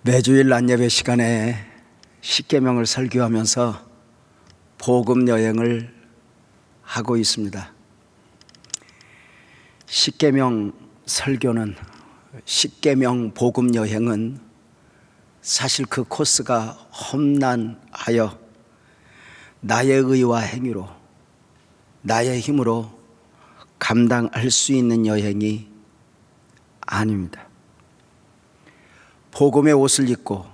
매주일 낮예배 시간에 십계명을 설교하면서 복음 여행을 하고 있습니다. 십계명 설교는 십계명 복음 여행은 사실 그 코스가 험난하여 나의 의와 행위로 나의 힘으로 감당할 수 있는 여행이 아닙니다. 복음의 옷을 입고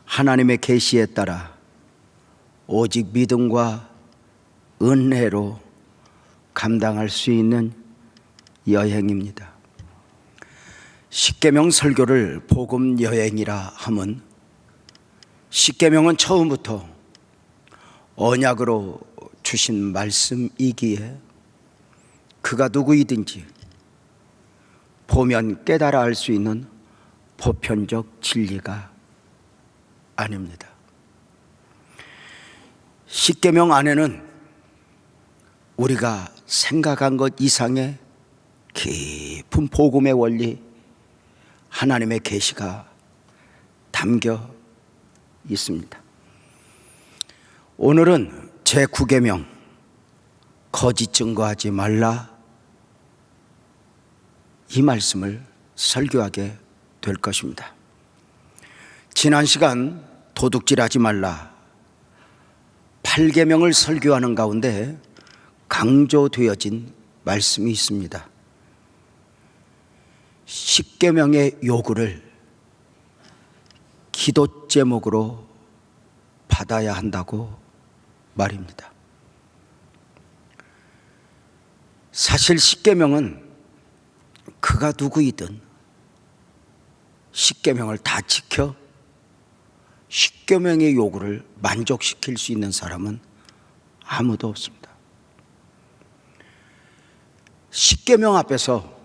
하나님의 계시에 따라 오직 믿음과 은혜로 감당할 수 있는 여행입니다. 십계명 설교를 복음 여행이라 함은 십계명은 처음부터 언약으로 주신 말씀이기에 그가 누구이든지 보면 깨달아 알 수 있는 보편적 진리가 아닙니다. 십계명 안에는 우리가 생각한 것 이상의 깊은 복음의 원리, 하나님의 계시가 담겨 있습니다. 오늘은 제9계명 거짓 증거하지 말라, 이 말씀을 설교하게 될 것입니다. 지난 시간 도둑질하지 말라 8계명을 설교하는 가운데 강조되어진 말씀이 있습니다. 10계명의 요구를 기도 제목으로 받아야 한다고 말입니다. 사실 10계명은 그가 누구이든 10계명을 다 지켜 10계명의 요구를 만족시킬 수 있는 사람은 아무도 없습니다. 10계명 앞에서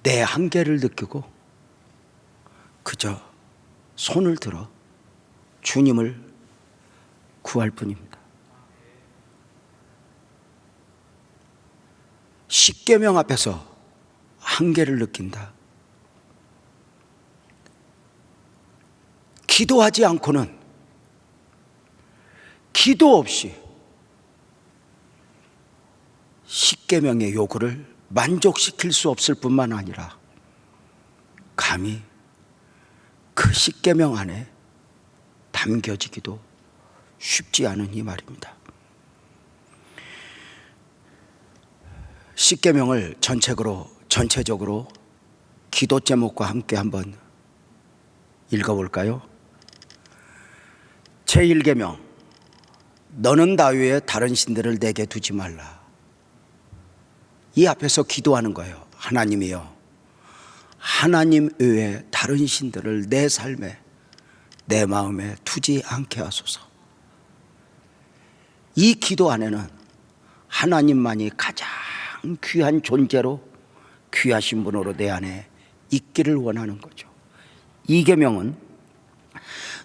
내 한계를 느끼고 그저 손을 들어 주님을 구할 뿐입니다. 10계명 앞에서 한계를 느낀다. 기도하지 않고는, 기도 없이 10계명의 요구를 만족시킬 수 없을 뿐만 아니라 감히 그 10계명 안에 담겨지기도 쉽지 않은 이 말입니다. 10계명을 전체적으로 기도 제목과 함께 한번 읽어볼까요? 제1계명, 너는 나 외에 다른 신들을 내게 두지 말라. 이 앞에서 기도하는 거예요. 하나님이여, 하나님 외에 다른 신들을 내 삶에, 내 마음에 두지 않게 하소서. 이 기도 안에는 하나님만이 가장 귀한 존재로, 귀하신 분으로 내 안에 있기를 원하는 거죠. 2계명은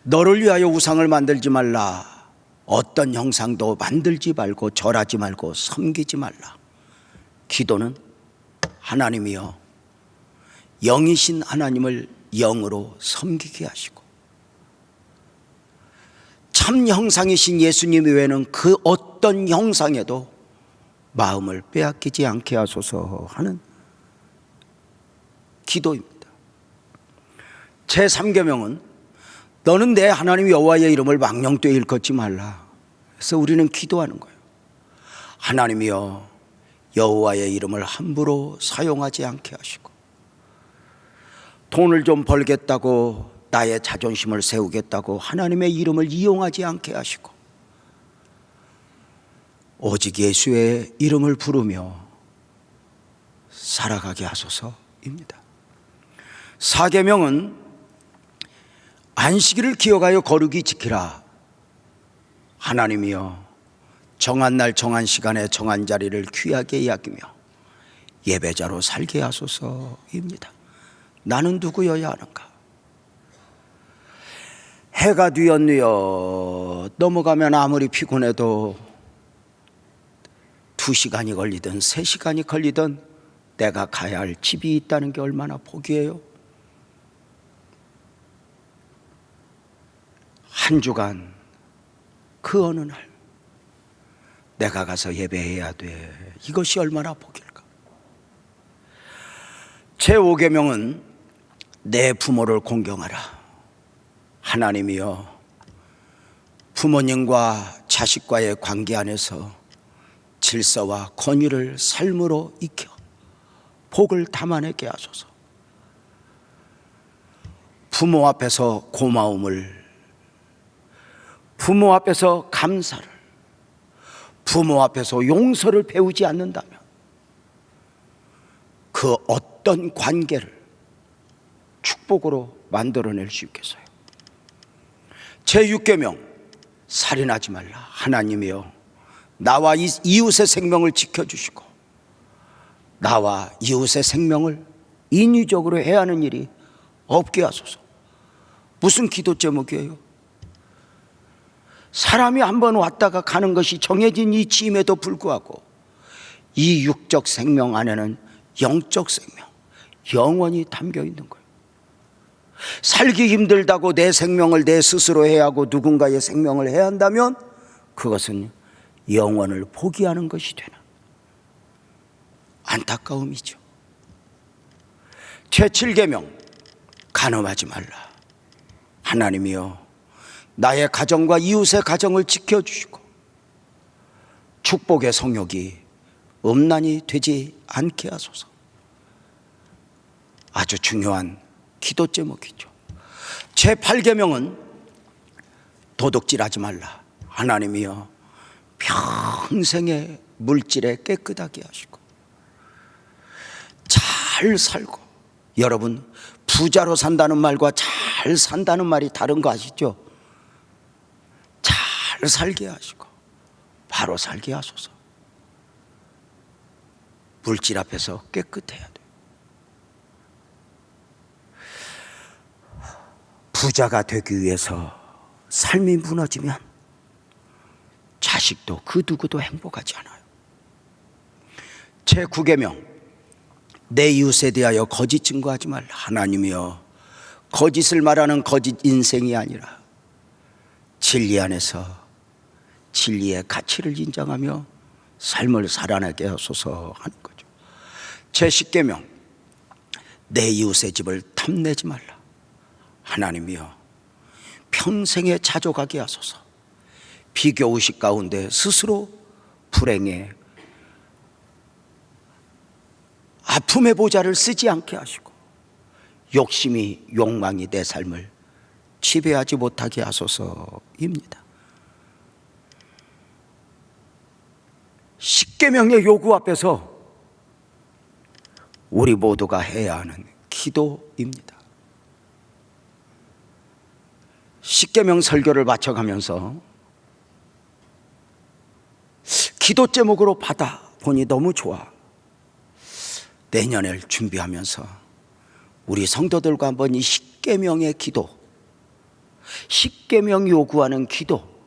너를 위하여 우상을 만들지 말라. 어떤 형상도 만들지 말고 절하지 말고 섬기지 말라. 기도는 하나님이여, 영이신 하나님을 영으로 섬기게 하시고 참 형상이신 예수님 외에는 그 어떤 형상에도 마음을 빼앗기지 않게 하소서 하는 기도입니다. 제3계명은 너는 내 하나님 여호와의 이름을 망령되이 일컫지 말라. 그래서 우리는 기도하는 거예요. 하나님이여, 여호와의 이름을 함부로 사용하지 않게 하시고 돈을 좀 벌겠다고, 나의 자존심을 세우겠다고 하나님의 이름을 이용하지 않게 하시고 오직 예수의 이름을 부르며 살아가게 하소서입니다. 4계명은 안식일을 기억하여 거룩히 지키라. 하나님이여, 정한 날 정한 시간에 정한 자리를 귀하게 여기며 예배자로 살게 하소서입니다. 나는 누구여야 하는가? 해가 뒤었느여 넘어가면 아무리 피곤해도 2시간이 걸리든 3시간이 걸리든 내가 가야 할 집이 있다는 게 얼마나 복이에요. 한 주간 그 어느 날 내가 가서 예배해야 돼. 이것이 얼마나 복일까. 제5계명은 내 부모를 공경하라. 하나님이여, 부모님과 자식과의 관계 안에서 질서와 권위를 삶으로 익혀 복을 담아내게 하소서. 부모 앞에서 고마움을, 부모 앞에서 감사를, 부모 앞에서 용서를 배우지 않는다면 그 어떤 관계를 축복으로 만들어낼 수 있겠어요? 제6계명, 살인하지 말라. 하나님이여, 나와 이웃의 생명을 지켜주시고 나와 이웃의 생명을 인위적으로 해하는 일이 없게 하소서. 무슨 기도 제목이에요? 사람이 한번 왔다가 가는 것이 정해진 이 짐에도 불구하고 이 육적 생명 안에는 영적 생명, 영원히 담겨 있는 거예요. 살기 힘들다고 내 생명을 내 스스로 해하고 누군가의 생명을 해야 한다면 그것은 영원을 포기하는 것이 되는 안타까움이죠. 제7계명, 간음하지 말라. 하나님이여, 나의 가정과 이웃의 가정을 지켜주시고 축복의 성욕이 음란이 되지 않게 하소서. 아주 중요한 기도 제목이죠. 제8계명은 도둑질하지 말라. 하나님이여, 평생의 물질에 깨끗하게 하시고 잘 살고, 여러분 부자로 산다는 말과 잘 산다는 말이 다른 거 아시죠? 잘 살게 하시고 바로 살게 하소서. 물질 앞에서 깨끗해야 돼요. 부자가 되기 위해서 삶이 무너지면 자식도 그 누구도 행복하지 않아요. 제9계명, 내 이웃에 대하여 거짓 증거하지 말라. 하나님이여, 거짓을 말하는 거짓 인생이 아니라 진리 안에서 진리의 가치를 인정하며 삶을 살아내게 하소서 하는 거죠. 제10계명, 내 이웃의 집을 탐내지 말라. 하나님이여, 평생에 자족하게 하소서. 비교의식 가운데 스스로 불행에 아픔의 보좌를 쓰지 않게 하시고 욕심이, 욕망이 내 삶을 지배하지 못하게 하소서입니다. 10계명의 요구 앞에서 우리 모두가 해야 하는 기도입니다. 10계명 설교를 마쳐가면서 기도 제목으로 받아보니 너무 좋아. 내년을 준비하면서 우리 성도들과 한번 이 10계명의 기도, 10계명 요구하는 기도,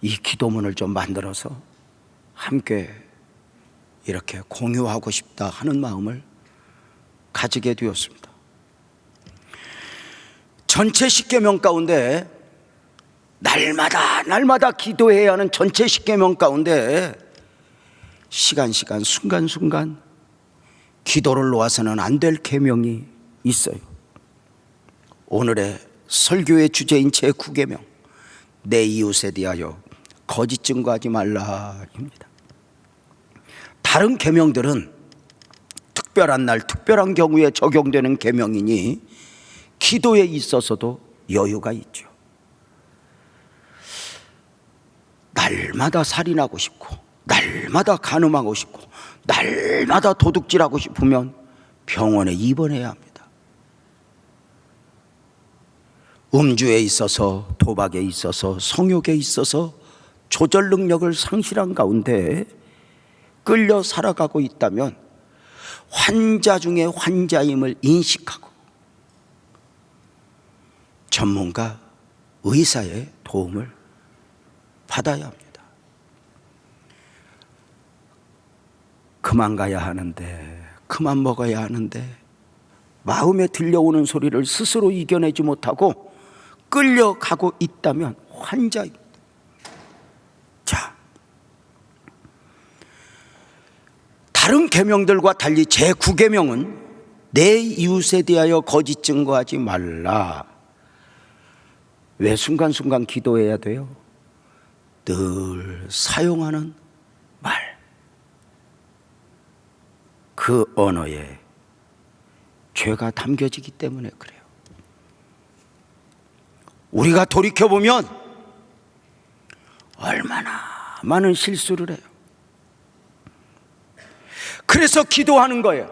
이 기도문을 좀 만들어서 함께 이렇게 공유하고 싶다 하는 마음을 가지게 되었습니다. 전체 10계명 가운데 날마다 기도해야 하는 전체 10계명 가운데 시간 순간순간 기도를 놓아서는 안 될 계명이 있어요. 오늘의 설교의 주제인 제9계명, 내 이웃에 대하여 거짓 증거하지 말라입니다. 다른 계명들은 특별한 날 특별한 경우에 적용되는 계명이니 기도에 있어서도 여유가 있죠. 날마다 살인하고 싶고 날마다 간음하고 싶고 날마다 도둑질하고 싶으면 병원에 입원해야 합니다. 음주에 있어서, 도박에 있어서, 성욕에 있어서 조절 능력을 상실한 가운데 끌려 살아가고 있다면 환자 중에 환자임을 인식하고 전문가, 의사의 도움을 받아야 합니다. 그만 가야 하는데, 그만 먹어야 하는데 마음에 들려오는 소리를 스스로 이겨내지 못하고 끌려가고 있다면 환자입니다. 자, 다른 계명들과 달리 제9계명은 내 이웃에 대하여 거짓 증거하지 말라. 왜 순간순간 기도해야 돼요? 늘 사용하는 말, 그 언어에 죄가 담겨지기 때문에 그래요. 우리가 돌이켜보면 얼마나 많은 실수를 해요. 그래서 기도하는 거예요.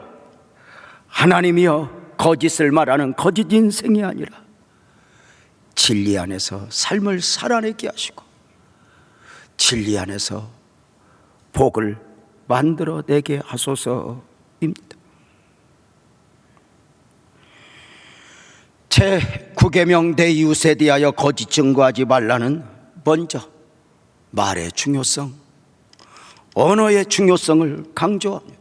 하나님이여, 거짓을 말하는 거짓 인생이 아니라 진리 안에서 삶을 살아내게 하시고 진리 안에서 복을 만들어내게 하소서입니다. 제9계명 내 이웃에 대하여 거짓 증거하지 말라는 먼저 말의 중요성, 언어의 중요성을 강조합니다.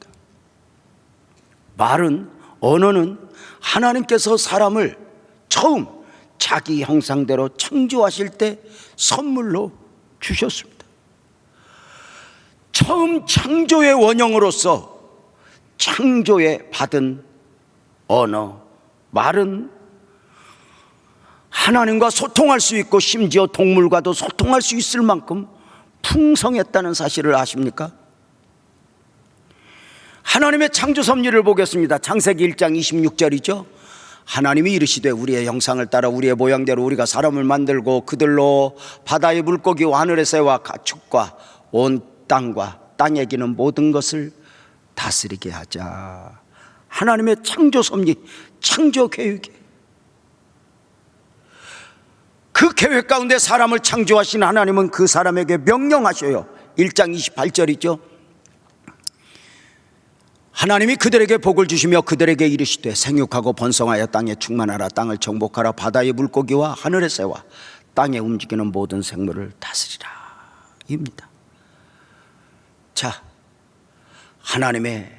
언어는 하나님께서 사람을 처음 자기 형상대로 창조하실 때 선물로 주셨습니다. 처음 창조의 원형으로서 창조에 받은 언어, 말은 하나님과 소통할 수 있고 심지어 동물과도 소통할 수 있을 만큼 풍성했다는 사실을 아십니까? 하나님의 창조 섭리를 보겠습니다. 창세기 1장 26절이죠. 하나님이 이르시되 우리의 형상을 따라 우리의 모양대로 우리가 사람을 만들고 그들로 바다의 물고기와 하늘의 새와 가축과 온 땅과 땅에 기는 모든 것을 다스리게 하자. 하나님의 창조 섭리, 창조 계획이, 그 계획 가운데 사람을 창조하신 하나님은 그 사람에게 명령하셔요. 1장 28절이죠. 하나님이 그들에게 복을 주시며 그들에게 이르시되 생육하고 번성하여 땅에 충만하라. 땅을 정복하라. 바다의 물고기와 하늘의 새와 땅에 움직이는 모든 생물을 다스리라 입니다. 자, 하나님의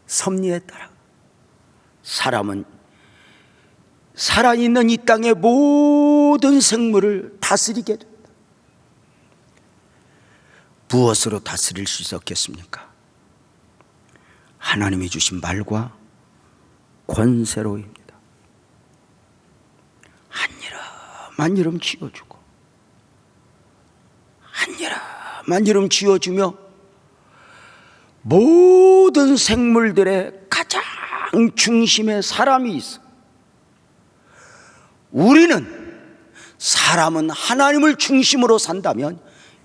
섭리에 따라 사람은 살아있는 이 땅의 모든 생물을 다스리게 됩니다. 무엇으로 다스릴 수 있었겠습니까? 하나님이 주신 말과 권세로입니다. 한여름 한여름 지어주고 한여름 한여름 지어주며 모든 생물들의 가장 중심에 사람이 있어. 사람은 하나님을 중심으로 산다면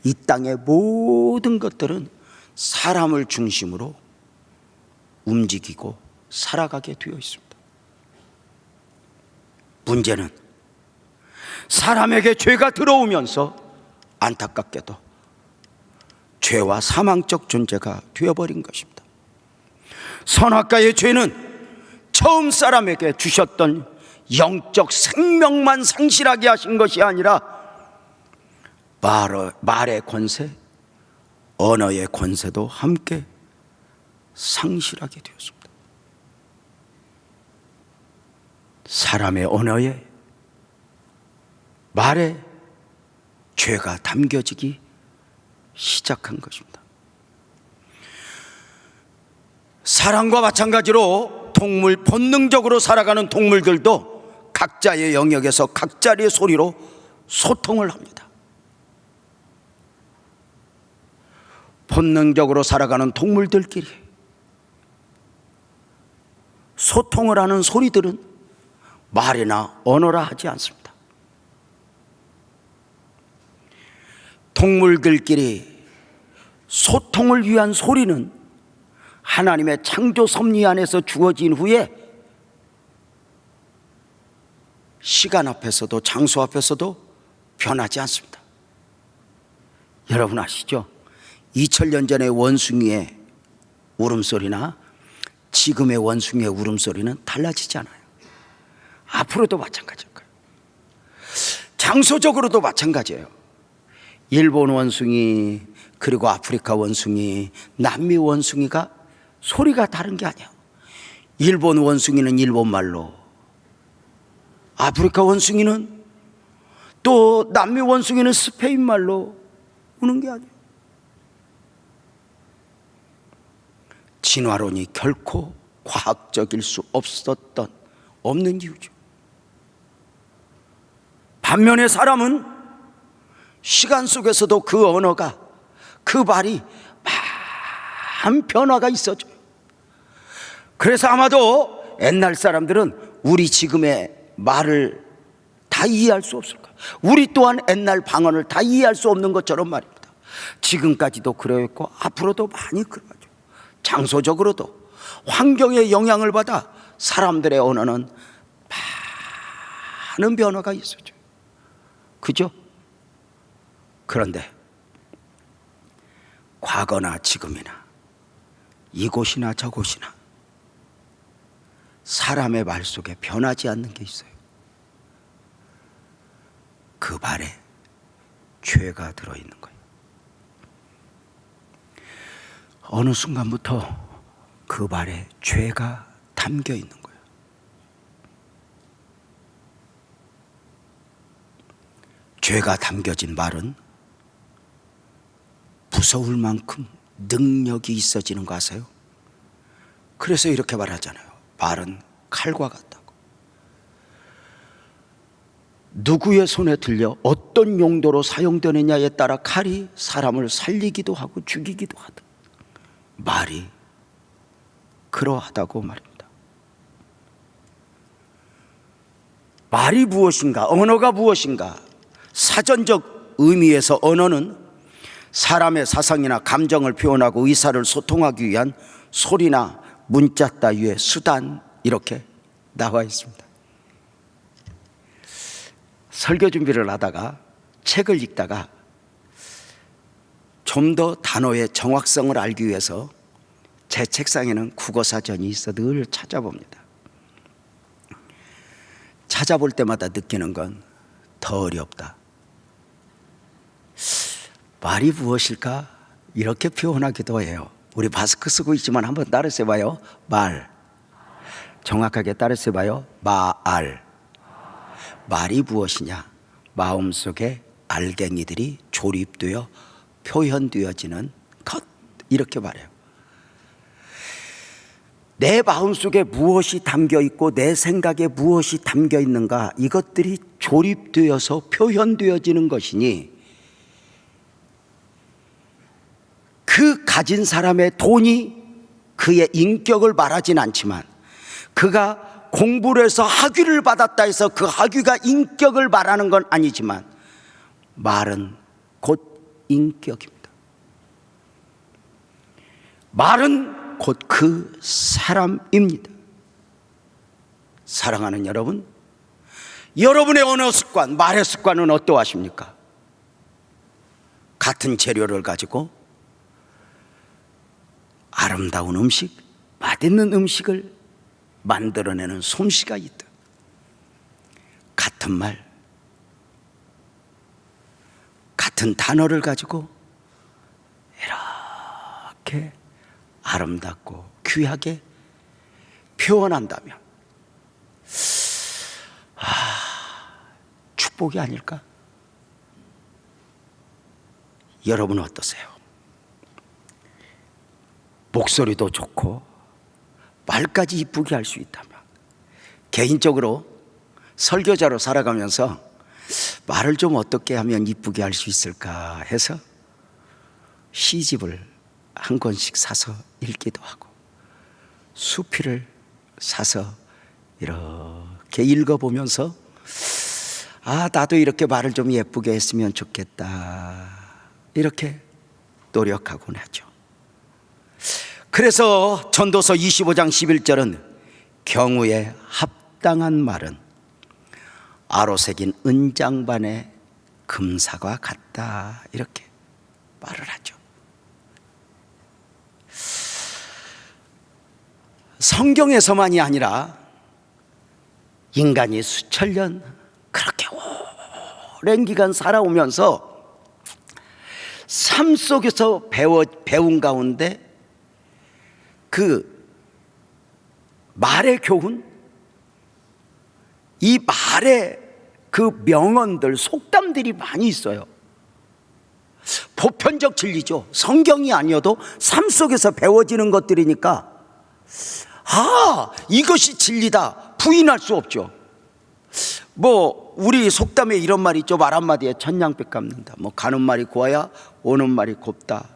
이 땅의 모든 것들은 사람을 중심으로 움직이고 살아가게 되어 있습니다. 문제는 사람에게 죄가 들어오면서 안타깝게도 죄와 사망적 존재가 되어버린 것입니다. 선악과의 죄는 처음 사람에게 주셨던 영적 생명만 상실하게 하신 것이 아니라 말의 권세, 언어의 권세도 함께 상실하게 되었습니다. 사람의 언어에, 말에 죄가 담겨지기 시작한 것입니다. 사람과 마찬가지로 본능적으로 살아가는 동물들도 각자의 영역에서 각자의 소리로 소통을 합니다. 본능적으로 살아가는 동물들끼리 소통을 하는 소리들은 말이나 언어라 하지 않습니다. 동물들끼리 소통을 위한 소리는 하나님의 창조 섭리 안에서 주어진 후에 시간 앞에서도 장소 앞에서도 변하지 않습니다. 여러분 아시죠? 2000년 전의 원숭이의 울음소리나 지금의 원숭이의 울음소리는 달라지지 않아요. 앞으로도 마찬가지일 거예요. 장소적으로도 마찬가지예요. 일본 원숭이, 그리고 아프리카 원숭이, 남미 원숭이가 소리가 다른 게 아니에요. 일본 원숭이는 일본말로, 아프리카 원숭이는, 또 남미 원숭이는 스페인 말로 우는 게 아니에요. 진화론이 결코 과학적일 수 없는 이유죠. 반면에 사람은 시간 속에서도 그 언어가, 그 말이 많은 변화가 있어져요. 그래서 아마도 옛날 사람들은 우리 지금의 말을 다 이해할 수 없을 거예요. 우리 또한 옛날 방언을 다 이해할 수 없는 것처럼 말입니다. 지금까지도 그러했고 앞으로도 많이 그러죠. 장소적으로도 환경의 영향을 받아 사람들의 언어는 많은 변화가 있어요. 그죠? 그런데 과거나 지금이나 이곳이나 저곳이나 사람의 말 속에 변하지 않는 게 있어요. 그 말에 죄가 들어있는 거예요. 어느 순간부터 그 말에 죄가 담겨 있는 거예요. 죄가 담겨진 말은 무서울 만큼 능력이 있어지는 거 아세요? 그래서 이렇게 말하잖아요. 말은 칼과 같다고. 누구의 손에 들려 어떤 용도로 사용되느냐에 따라 칼이 사람을 살리기도 하고 죽이기도 하다. 말이 그러하다고 말입니다. 말이 무엇인가? 언어가 무엇인가? 사전적 의미에서 언어는 사람의 사상이나 감정을 표현하고 의사를 소통하기 위한 소리나 문자 따위의 수단, 이렇게 나와 있습니다. 설교 준비를 하다가 책을 읽다가 좀 더 단어의 정확성을 알기 위해서 제 책상에는 국어사전이 있어 늘 찾아봅니다. 찾아볼 때마다 느끼는 건 더 어렵다. 말이 무엇일까? 이렇게 표현하기도 해요. 우리 마스크 쓰고 있지만 한번 따라서 해봐요. 말. 정확하게 따라서 해봐요. 말. 말이 무엇이냐? 마음속에 알갱이들이 조립되어 표현되어지는 것, 이렇게 말해요. 내 마음속에 무엇이 담겨 있고 내 생각에 무엇이 담겨 있는가, 이것들이 조립되어서 표현되어지는 것이니, 그 가진 사람의 돈이 그의 인격을 말하진 않지만, 그가 공부를 해서 학위를 받았다 해서 그 학위가 인격을 말하는 건 아니지만, 말은 곧 인격입니다. 말은 곧 그 사람입니다. 사랑하는 여러분, 여러분의 언어 습관, 말의 습관은 어떠하십니까? 같은 재료를 가지고 아름다운 음식, 맛있는 음식을 만들어내는 솜씨가 있다. 같은 말, 같은 단어를 가지고 이렇게 아름답고 귀하게 표현한다면 축복이 아닐까? 여러분은 어떠세요? 목소리도 좋고 말까지 이쁘게 할 수 있다면, 개인적으로 설교자로 살아가면서 말을 좀 어떻게 하면 이쁘게 할 수 있을까 해서 시집을 한 권씩 사서 읽기도 하고, 수필을 사서 이렇게 읽어보면서 나도 이렇게 말을 좀 예쁘게 했으면 좋겠다, 이렇게 노력하곤 하죠. 그래서 전도서 25장 11절은 경우에 합당한 말은 아로새긴 은장반의 금사과 같다, 이렇게 말을 하죠. 성경에서만이 아니라 인간이 수천 년 그렇게 오랜 기간 살아오면서 삶 속에서 배운 가운데 그 말의 교훈, 이 말에 그 명언들, 속담들이 많이 있어요. 보편적 진리죠. 성경이 아니어도 삶 속에서 배워지는 것들이니까 이것이 진리다 부인할 수 없죠. 우리 속담에 이런 말이 있죠. 말 한마디에 천냥백 갚는다. 가는 말이 고와야 오는 말이 곱다.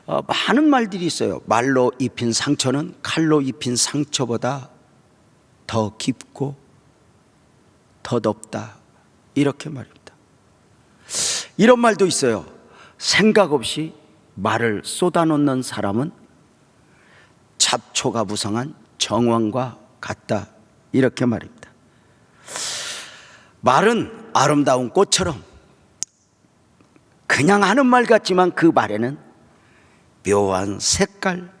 많은 말들이 있어요. 말로 입힌 상처는 칼로 입힌 상처보다 더 깊고 더 덥다, 이렇게 말입니다. 이런 말도 있어요. 생각 없이 말을 쏟아놓는 사람은 잡초가 무성한 정원과 같다, 이렇게 말입니다. 말은 아름다운 꽃처럼 그냥 하는 말 같지만 그 말에는 묘한 색깔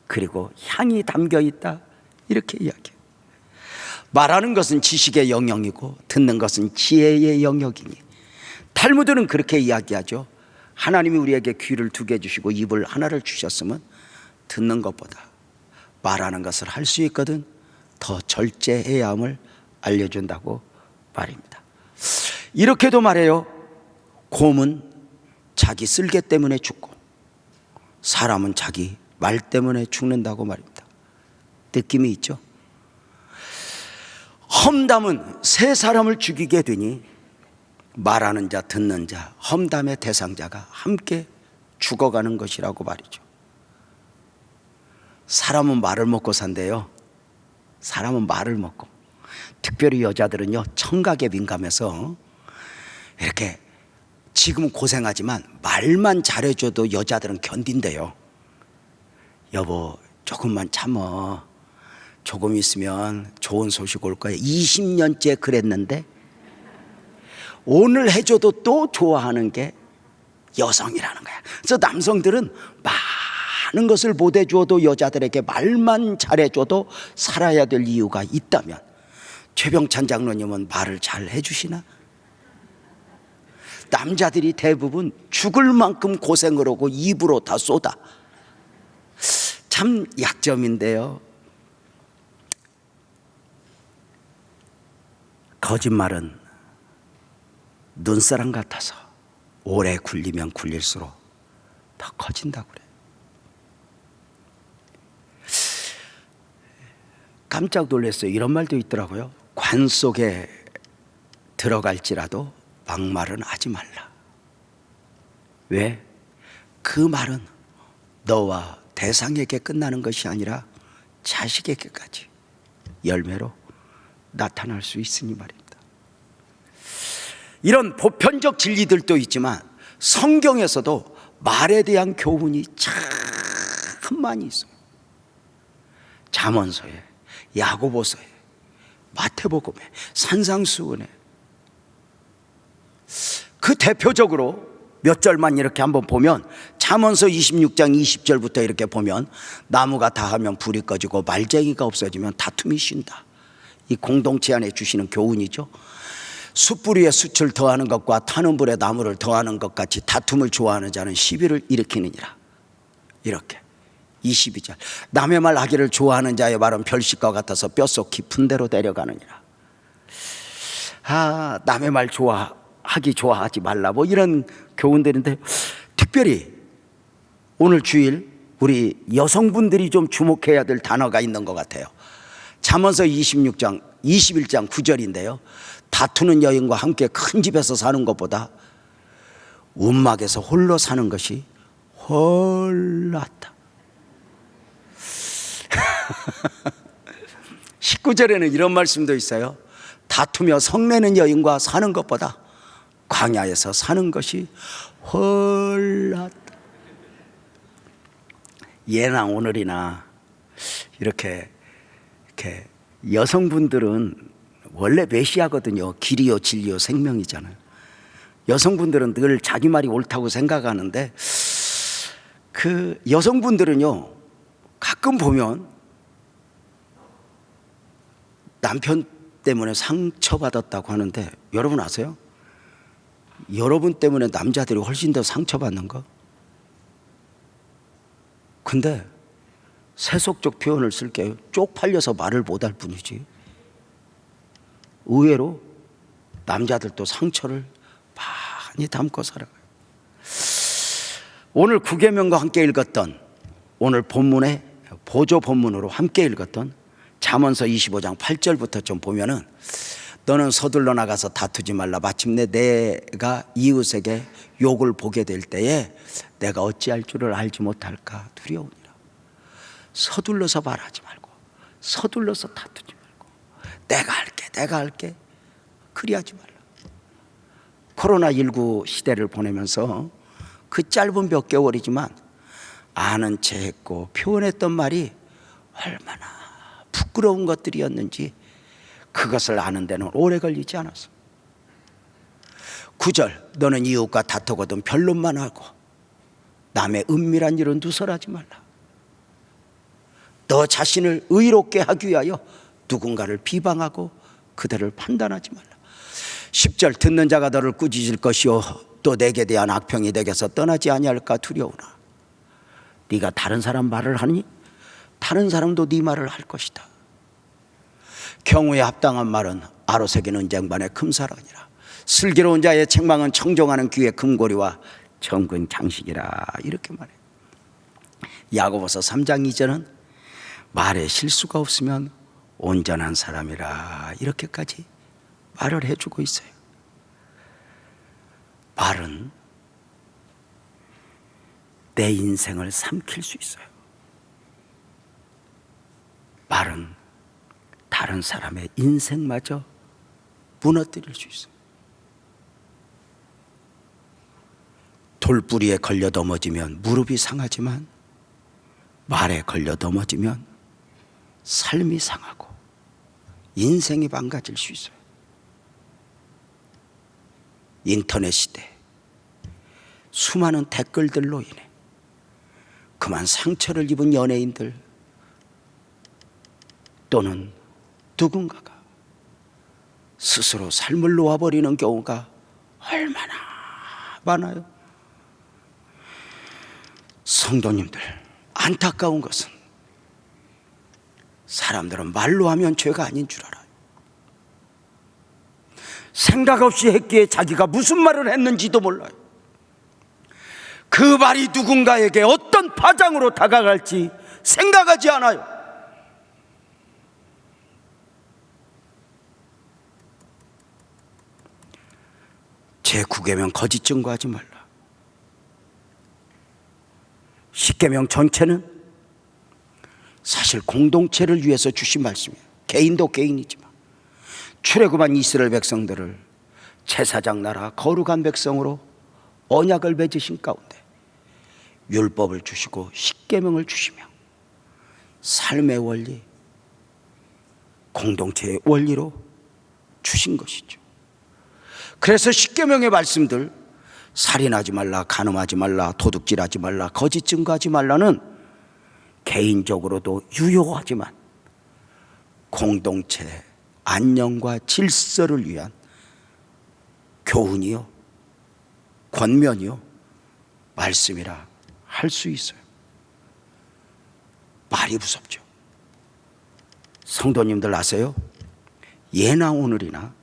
그리고 향이 담겨 있다, 이렇게 이야기해요. 말하는 것은 지식의 영역이고 듣는 것은 지혜의 영역이니, 탈무드는 그렇게 이야기하죠. 하나님이 우리에게 귀를 2개 주시고 입을 하나를 주셨으면 듣는 것보다 말하는 것을 할 수 있거든 더 절제해야 함을 알려준다고 말입니다. 이렇게도 말해요. 곰은 자기 쓸개 때문에 죽고 사람은 자기 말 때문에 죽는다고 말입니다. 느낌이 있죠? 험담은 세 사람을 죽이게 되니 말하는 자, 듣는 자, 험담의 대상자가 함께 죽어가는 것이라고 말이죠. 사람은 말을 먹고 산대요. 사람은 말을 먹고, 특별히 여자들은요 청각에 민감해서 이렇게 지금 고생하지만 말만 잘해줘도 여자들은 견딘대요. 여보 조금만 참어, 조금 있으면 좋은 소식 올 거야. 20년째 그랬는데 오늘 해줘도 또 좋아하는 게 여성이라는 거야. 그래서 남성들은 많은 것을 못 해줘도 여자들에게 말만 잘해줘도 살아야 될 이유가 있다면, 최병찬 장로님은 말을 잘 해주시나? 남자들이 대부분 죽을 만큼 고생을 하고 입으로 다 쏟아. 참 약점인데요. 거짓말은 눈사람 같아서 오래 굴리면 굴릴수록 더 커진다고 그래. 깜짝 놀랐어요. 이런 말도 있더라고요. 관 속에 들어갈지라도 막말은 하지 말라. 왜? 그 말은 너와 대상에게 끝나는 것이 아니라 자식에게까지 열매로 나타날 수 있으니 말입니다. 이런 보편적 진리들도 있지만 성경에서도 말에 대한 교훈이 참 많이 있습니다. 잠언서에, 야고보서에, 마태복음에, 산상수훈에, 그 대표적으로 몇 절만 이렇게 한번 보면, 잠언서 26장 20절부터 이렇게 보면, 나무가 다하면 불이 꺼지고 말쟁이가 없어지면 다툼이 쉰다. 이 공동체 안에 주시는 교훈이죠. 숯불 위에 숯을 더하는 것과 타는 불에 나무를 더하는 것 같이 다툼을 좋아하는 자는 시비를 일으키느니라. 이렇게 22절, 남의 말 하기를 좋아하는 자의 말은 별식과 같아서 뼛속 깊은 데로 데려가느니라. 남의 말 좋아하지 말라, 이런 교훈들인데, 특별히 오늘 주일 우리 여성분들이 좀 주목해야 될 단어가 있는 것 같아요. 잠언서 21장 9절인데요 다투는 여인과 함께 큰 집에서 사는 것보다 움막에서 홀로 사는 것이 훨 낫다. 19절에는 이런 말씀도 있어요. 다투며 성내는 여인과 사는 것보다 광야에서 사는 것이 훨 낫다. 예나 오늘이나 이렇게 여성분들은 원래 메시아거든요. 길이요 진리요 생명이잖아요. 여성분들은 늘 자기 말이 옳다고 생각하는데, 그 여성분들은요 가끔 보면 남편 때문에 상처받았다고 하는데, 여러분 아세요? 여러분 때문에 남자들이 훨씬 더 상처받는 거? 근데 세속적 표현을 쓸게요. 쪽팔려서 말을 못할 뿐이지. 의외로 남자들도 상처를 많이 담고 살아가요. 오늘 구계명과 함께 읽었던, 오늘 본문의 보조 본문으로 함께 읽었던 잠언서 25장 8절부터 좀 보면은, 너는 서둘러 나가서 다투지 말라. 마침내 내가 이웃에게 욕을 보게 될 때에 내가 어찌할 줄을 알지 못할까 두려우니라. 서둘러서 말하지 말고, 서둘러서 다투지 말고, 내가 할게 그리하지 말라. 코로나19 시대를 보내면서 그 짧은 몇 개월이지만 아는 체 했고 표현했던 말이 얼마나 부끄러운 것들이었는지 그것을 아는 데는 오래 걸리지 않았어. 9절, 너는 이웃과 다투거든 변론만 하고 남의 은밀한 일은 누설하지 말라. 너 자신을 의롭게 하기 위하여 누군가를 비방하고 그들을 판단하지 말라. 10절, 듣는 자가 너를 꾸짖을 것이요 또 내게 대한 악평이 내게서 떠나지 아니할까 두려우나. 네가 다른 사람 말을 하니 다른 사람도 네 말을 할 것이다. 경우에 합당한 말은 아로새긴 은쟁반의 금사랑이라. 슬기로운 자의 책망은 청정하는 귀의 금고리와 정근 장식이라. 이렇게 말해. 야고보서 3장 2절은 말에 실수가 없으면 온전한 사람이라. 이렇게까지 말을 해주고 있어요. 말은 내 인생을 삼킬 수 있어요. 말은 다른 사람의 인생마저 무너뜨릴 수 있어요. 돌뿌리에 걸려 넘어지면 무릎이 상하지만 말에 걸려 넘어지면 삶이 상하고 인생이 망가질 수 있어요. 인터넷 시대 수많은 댓글들로 인해 그만 상처를 입은 연예인들 또는 누군가가 스스로 삶을 놓아버리는 경우가 얼마나 많아요. 성도님들, 안타까운 것은 사람들은 말로 하면 죄가 아닌 줄 알아요. 생각 없이 했기에 자기가 무슨 말을 했는지도 몰라요. 그 말이 누군가에게 어떤 파장으로 다가갈지 생각하지 않아요. 제9계명 거짓 증거하지 말라. 10계명 전체는 사실 공동체를 위해서 주신 말씀이에요. 개인도 개인이지만 출애굽한 이스라엘 백성들을 제사장 나라 거룩한 백성으로 언약을 맺으신 가운데 율법을 주시고 10계명을 주시며 삶의 원리, 공동체의 원리로 주신 것이죠. 그래서 10계명의 말씀들, 살인하지 말라, 간음하지 말라, 도둑질하지 말라, 거짓 증거하지 말라는 개인적으로도 유효하지만 공동체 안녕과 질서를 위한 교훈이요, 권면이요, 말씀이라 할 수 있어요. 말이 무섭죠. 성도님들 아세요? 예나 오늘이나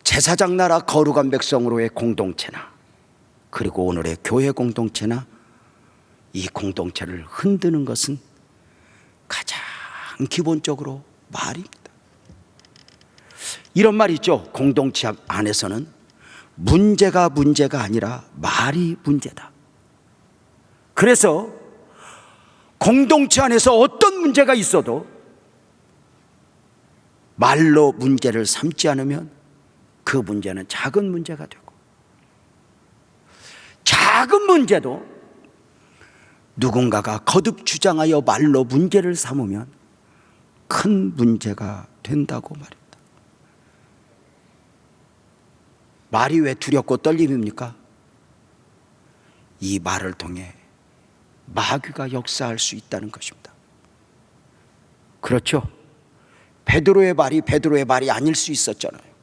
제사장 나라 거룩한 백성으로의 공동체나 그리고 오늘의 교회 공동체나 이 공동체를 흔드는 것은 가장 기본적으로 말입니다. 이런 말이 있죠. 공동체 안에서는 문제가 아니라 말이 문제다. 그래서 공동체 안에서 어떤 문제가 있어도 말로 문제를 삼지 않으면 그 문제는 작은 문제가 되고, 작은 문제도 누군가가 거듭 주장하여 말로 문제를 삼으면 큰 문제가 된다고 말입니다. 말이 왜 두렵고 떨림입니까? 이 말을 통해 마귀가 역사할 수 있다는 것입니다. 그렇죠? 베드로의 말이 아닐 수 있었잖아요.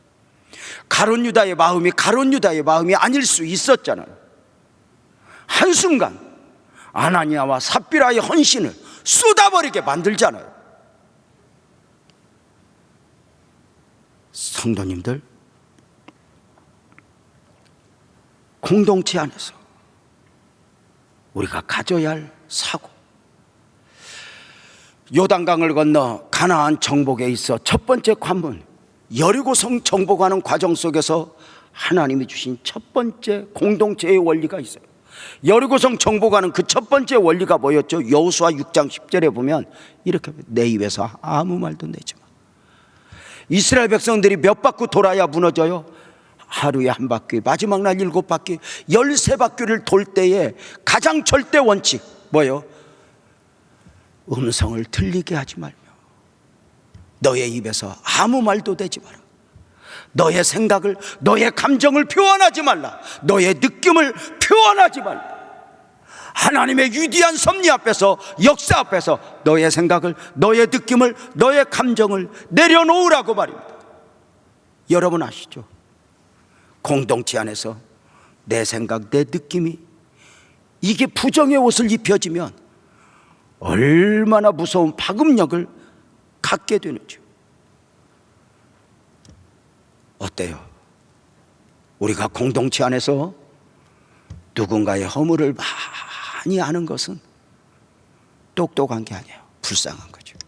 가룟 유다의 마음이 아닐 수 있었잖아요. 한순간 아나니아와 삽비라의 헌신을 쏟아버리게 만들잖아요. 성도님들, 공동체 안에서 우리가 가져야 할 사고, 요단강을 건너 가나안 정복에 있어 첫 번째 관문 여리고성 정복하는 과정 속에서 하나님이 주신 첫 번째 공동체의 원리가 있어요. 여리고성 정복하는 그 첫 번째 원리가 뭐였죠? 여호수아 6장 10절에 보면 이렇게, 내 입에서 아무 말도 내지 마. 이스라엘 백성들이 몇 바퀴 돌아야 무너져요? 하루에 한 바퀴, 마지막 날 7바퀴, 13바퀴를 돌 때에 가장 절대 원칙 뭐예요? 음성을 들리게 하지 말며 너의 입에서 아무 말도 내지 마라. 너의 생각을, 너의 감정을 표현하지 말라. 너의 느낌을 표현하지 말라. 하나님의 위대한 섭리 앞에서, 역사 앞에서 너의 생각을, 너의 느낌을, 너의 감정을 내려놓으라고 말입니다. 여러분 아시죠? 공동체 안에서 내 생각, 내 느낌이 이게 부정의 옷을 입혀지면 얼마나 무서운 파급력을 갖게 되는지. 어때요? 우리가 공동체 안에서 누군가의 허물을 많이 아는 것은 똑똑한 게 아니에요. 불쌍한 거죠.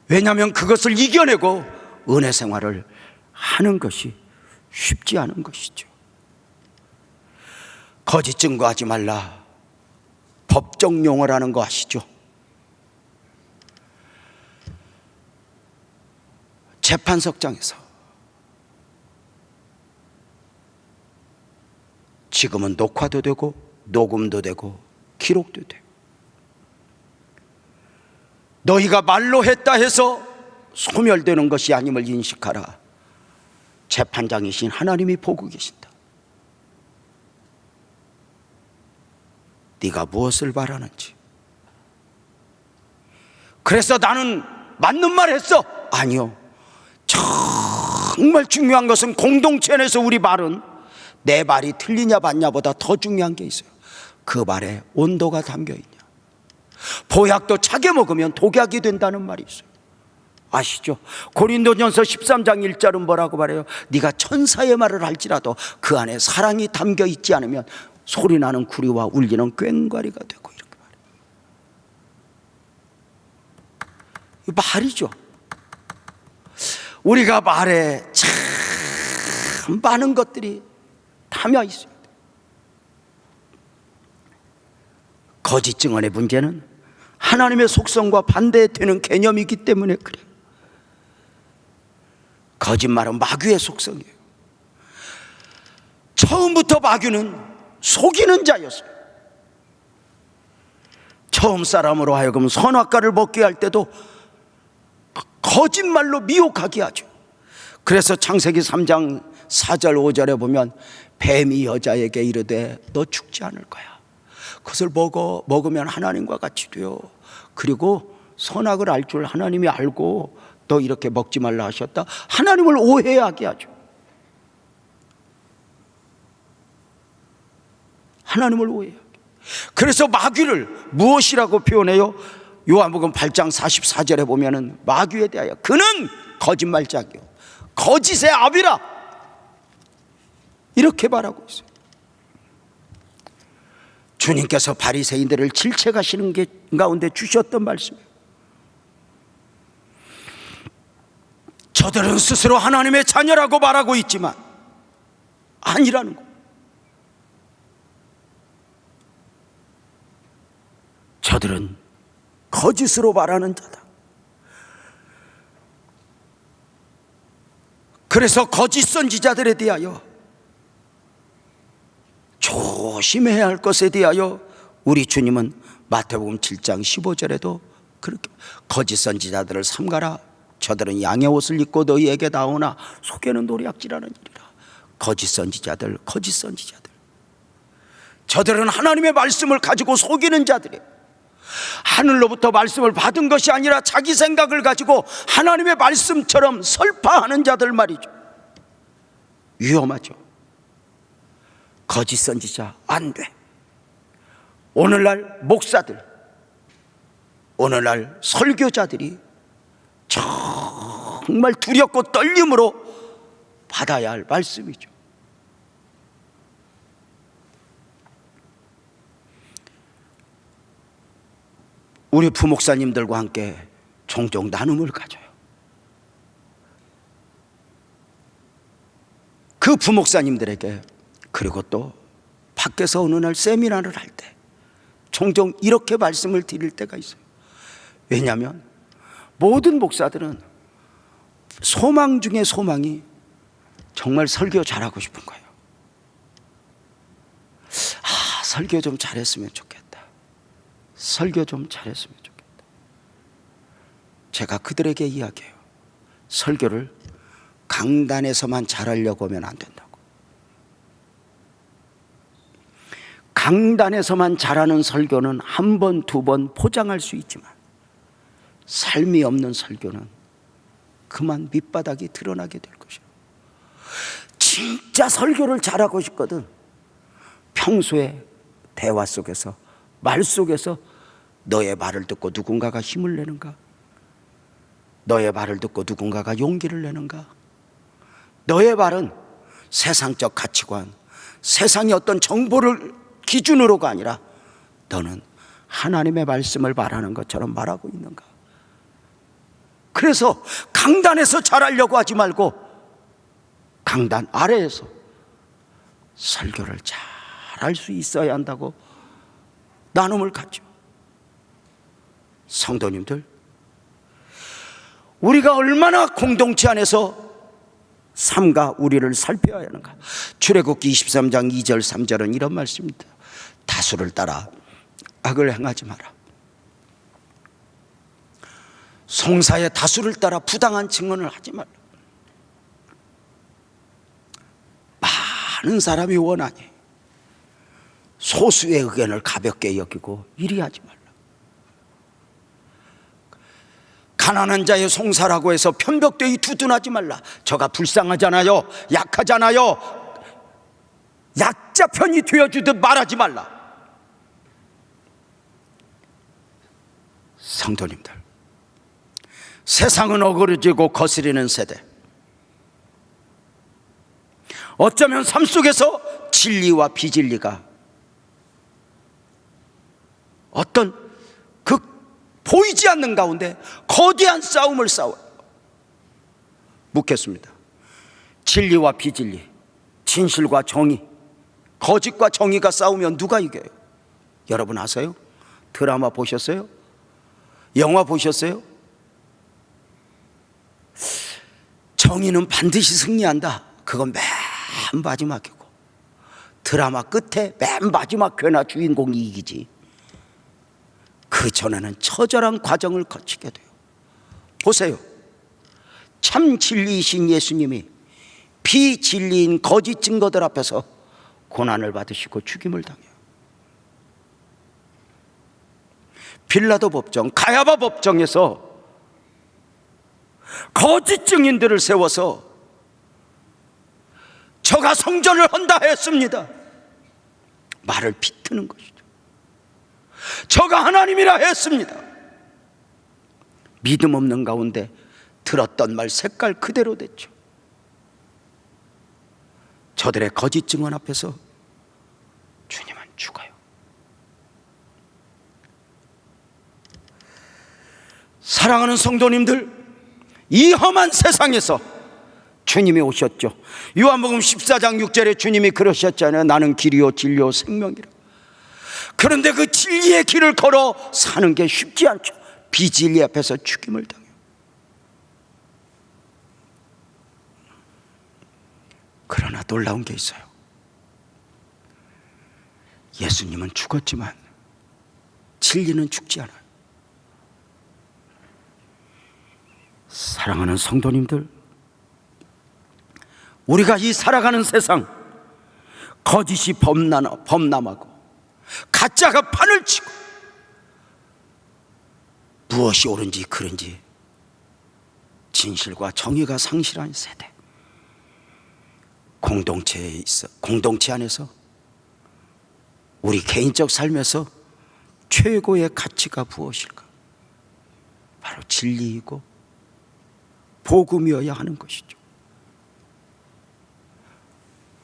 왜냐하면 그것을 이겨내고 은혜 생활을 하는 것이 쉽지 않은 것이죠. 거짓 증거하지 말라. 법정 용어라는 거 아시죠? 재판석장에서 지금은 녹화도 되고 녹음도 되고 기록도 돼. 너희가 말로 했다 해서 소멸되는 것이 아님을 인식하라. 재판장이신 하나님이 보고 계신다. 네가 무엇을 바라는지. 그래서 나는 맞는 말 했어. 아니요. 정말 중요한 것은 공동체 안에서 우리 말은 내 말이 틀리냐 맞냐보다 더 중요한 게 있어요. 그 말에 온도가 담겨있냐. 보약도 차게 먹으면 독약이 된다는 말이 있어요. 아시죠? 고린도전서 13장 1절은 뭐라고 말해요? 네가 천사의 말을 할지라도 그 안에 사랑이 담겨있지 않으면 소리나는 구리와 울리는 꽹과리가 되고, 이렇게 말해요. 이 말이죠. 우리가 말에 참 많은 것들이 담겨 있습니다. 거짓 증언의 문제는 하나님의 속성과 반대되는 개념이기 때문에 그래요. 거짓말은 마귀의 속성이에요. 처음부터 마귀는 속이는 자였어요. 처음 사람으로 하여금 선악과를 먹게 할 때도 거짓말로 미혹하게 하죠. 그래서 창세기 3장 4절 5절에 보면 뱀이 여자에게 이르되 너 죽지 않을 거야. 그것을 먹으면 하나님과 같이 돼요. 그리고 선악을 알 줄 하나님이 알고 너 이렇게 먹지 말라 하셨다. 하나님을 오해하게 하죠. 하나님을 오해하게. 그래서 마귀를 무엇이라고 표현해요? 요한복음 8장 44절에 보면은 마귀에 대하여 그는 거짓말자기요 거짓의 아비라, 이렇게 말하고 있어요. 주님께서 바리새인들을 질책하시는 게 가운데 주셨던 말씀이에요. 저들은 스스로 하나님의 자녀라고 말하고 있지만 아니라는 거. 저들은 거짓으로 말하는 자다. 그래서 거짓 선지자들에 대하여 조심해야 할 것에 대하여 우리 주님은 마태복음 7장 15절에도 그렇게 거짓 선지자들을 삼가라. 저들은 양의 옷을 입고 너희에게 나오나 속에는 노략질하는 일이라. 거짓 선지자들, 거짓 선지자들. 저들은 하나님의 말씀을 가지고 속이는 자들이에요. 하늘로부터 말씀을 받은 것이 아니라 자기 생각을 가지고 하나님의 말씀처럼 설파하는 자들 말이죠. 위험하죠. 거짓 선지자 안 돼. 오늘날 목사들, 오늘날 설교자들이 정말 두렵고 떨림으로 받아야 할 말씀이죠. 우리 부목사님들과 함께 종종 나눔을 가져요. 그 부목사님들에게, 그리고 또 밖에서 어느 날 세미나를 할 때 종종 이렇게 말씀을 드릴 때가 있어요. 왜냐하면 모든 목사들은 소망 중에 소망이 정말 설교 잘하고 싶은 거예요. 설교 좀 잘했으면 좋겠다. 설교 좀 잘했으면 좋겠다. 제가 그들에게 이야기해요. 설교를 강단에서만 잘하려고 하면 안 된다고. 강단에서만 잘하는 설교는 한 번, 두 번 포장할 수 있지만 삶이 없는 설교는 그만 밑바닥이 드러나게 될 것이에요. 진짜 설교를 잘하고 싶거든 평소에 대화 속에서, 말 속에서 너의 말을 듣고 누군가가 힘을 내는가? 너의 말을 듣고 누군가가 용기를 내는가? 너의 말은 세상적 가치관, 세상의 어떤 정보를 기준으로가 아니라 너는 하나님의 말씀을 말하는 것처럼 말하고 있는가? 그래서 강단에서 잘하려고 하지 말고 강단 아래에서 설교를 잘할 수 있어야 한다고 나눔을 갖죠. 성도님들, 우리가 얼마나 공동체 안에서 삶과 우리를 살펴야 하는가. 출애굽기 23장 2절 3절은 이런 말씀입니다. 다수를 따라 악을 행하지 마라. 송사의 다수를 따라 부당한 증언을 하지 말라. 많은 사람이 원하니 소수의 의견을 가볍게 여기고 이리 하지 말라. 가난한 자의 송사라고 해서 편벽되이 두둔하지 말라. 저가 불쌍하잖아요, 약하잖아요, 약자 편이 되어주듯 말하지 말라. 성도님들, 세상은 어그러지고 거스리는 세대, 어쩌면 삶 속에서 진리와 비진리가 어떤 그 보이지 않는 가운데 거대한 싸움을 싸워요. 묻겠습니다. 진리와 비진리, 진실과 정의, 거짓과 정의가 싸우면 누가 이겨요? 여러분 아세요? 드라마 보셨어요? 영화 보셨어요? 정의는 반드시 승리한다. 그건 맨 마지막이고, 드라마 끝에 맨 마지막 괴나 주인공이 이기지. 그 전에는 처절한 과정을 거치게 돼요. 보세요. 참 진리이신 예수님이 비진리인 거짓 증거들 앞에서 고난을 받으시고 죽임을 당해요. 빌라도 법정, 가야바 법정에서 거짓 증인들을 세워서 저가 성전을 헌다 했습니다. 말을 비트는 것이죠. 저가 하나님이라 했습니다. 믿음 없는 가운데 들었던 말 색깔 그대로 됐죠. 저들의 거짓 증언 앞에서 주님은 죽어요. 사랑하는 성도님들, 이 험한 세상에서 주님이 오셨죠. 요한복음 14장 6절에 주님이 그러셨잖아요. 나는 길이요 진리요 생명이라. 그런데 그 진리의 길을 걸어 사는 게 쉽지 않죠. 비진리 앞에서 죽임을 당해요. 그러나 놀라운 게 있어요. 예수님은 죽었지만 진리는 죽지 않아요. 사랑하는 성도님들, 우리가 이 살아가는 세상 거짓이 범람하고 가짜가 판을 치고 무엇이 옳은지 그른지 진실과 정의가 상실한 세대, 공동체에 있어, 공동체 안에서 우리 개인적 삶에서 최고의 가치가 무엇일까? 바로 진리이고 복음이어야 하는 것이죠.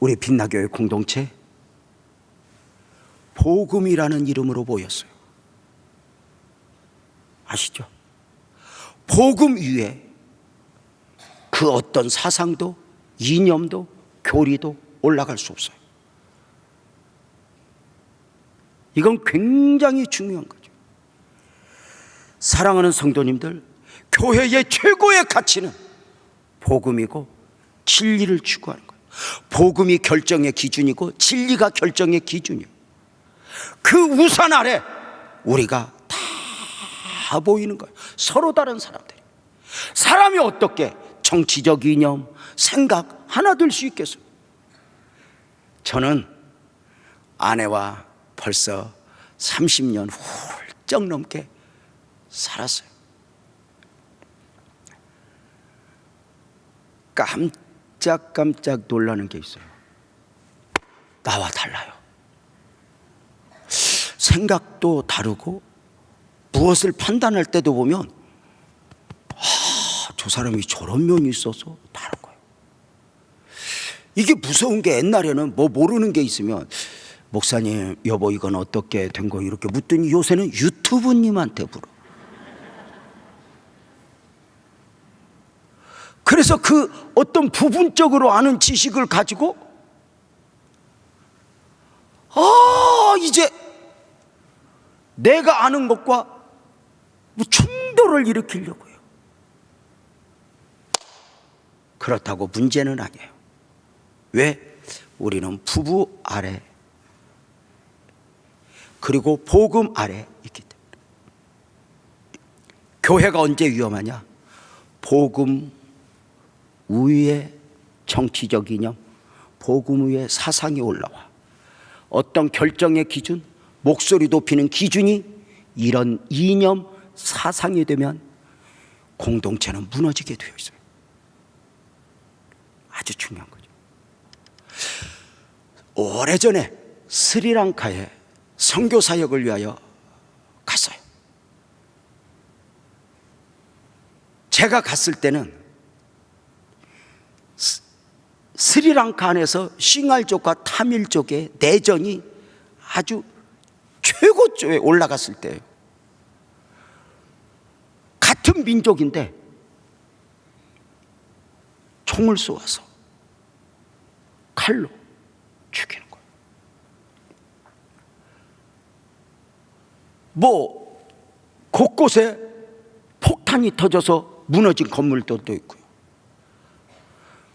우리 빛나교회 공동체 복음이라는 이름으로 모였어요. 아시죠? 복음 위에 그 어떤 사상도 이념도 교리도 올라갈 수 없어요. 이건 굉장히 중요한 거죠. 사랑하는 성도님들, 교회의 최고의 가치는 복음이고 진리를 추구하는 거예요. 복음이 결정의 기준이고 진리가 결정의 기준이에요. 그 우산 아래 우리가 다 보이는 거예요. 서로 다른 사람들이. 사람이 어떻게 정치적 이념, 생각 하나 될 수 있겠어요? 저는 아내와 벌써 30년 훌쩍 넘게 살았어요. 깜짝깜짝 놀라는 게 있어요. 나와 달라요. 생각도 다르고 무엇을 판단할 때도 보면 저 사람이 저런 면이 있어서 다른 거예요. 이게 무서운 게, 옛날에는 뭐 모르는 게 있으면 목사님 여보 이건 어떻게 된 거 이렇게 묻더니 요새는 유튜브님한테 물어. 그래서 그 어떤 부분적으로 아는 지식을 가지고 이제 내가 아는 것과 뭐 충돌을 일으키려고 해요. 그렇다고 문제는 아니에요. 왜? 우리는 부부 아래 그리고 복음 아래 있기 때문에. 교회가 언제 위험하냐? 복음 위에 정치적 이념, 복음 위에 사상이 올라와 어떤 결정의 기준, 목소리 높이는 기준이 이런 이념, 사상이 되면 공동체는 무너지게 되어 있어요. 아주 중요한 거죠. 오래전에 스리랑카에 선교 사역을 위하여 갔어요. 제가 갔을 때는 스리랑카 안에서 싱갈족과 타밀족의 내전이 아주 최고조에 올라갔을 때예요. 같은 민족인데 총을 쏘아서 칼로 죽이는 거예요. 뭐 곳곳에 폭탄이 터져서 무너진 건물도 있고요.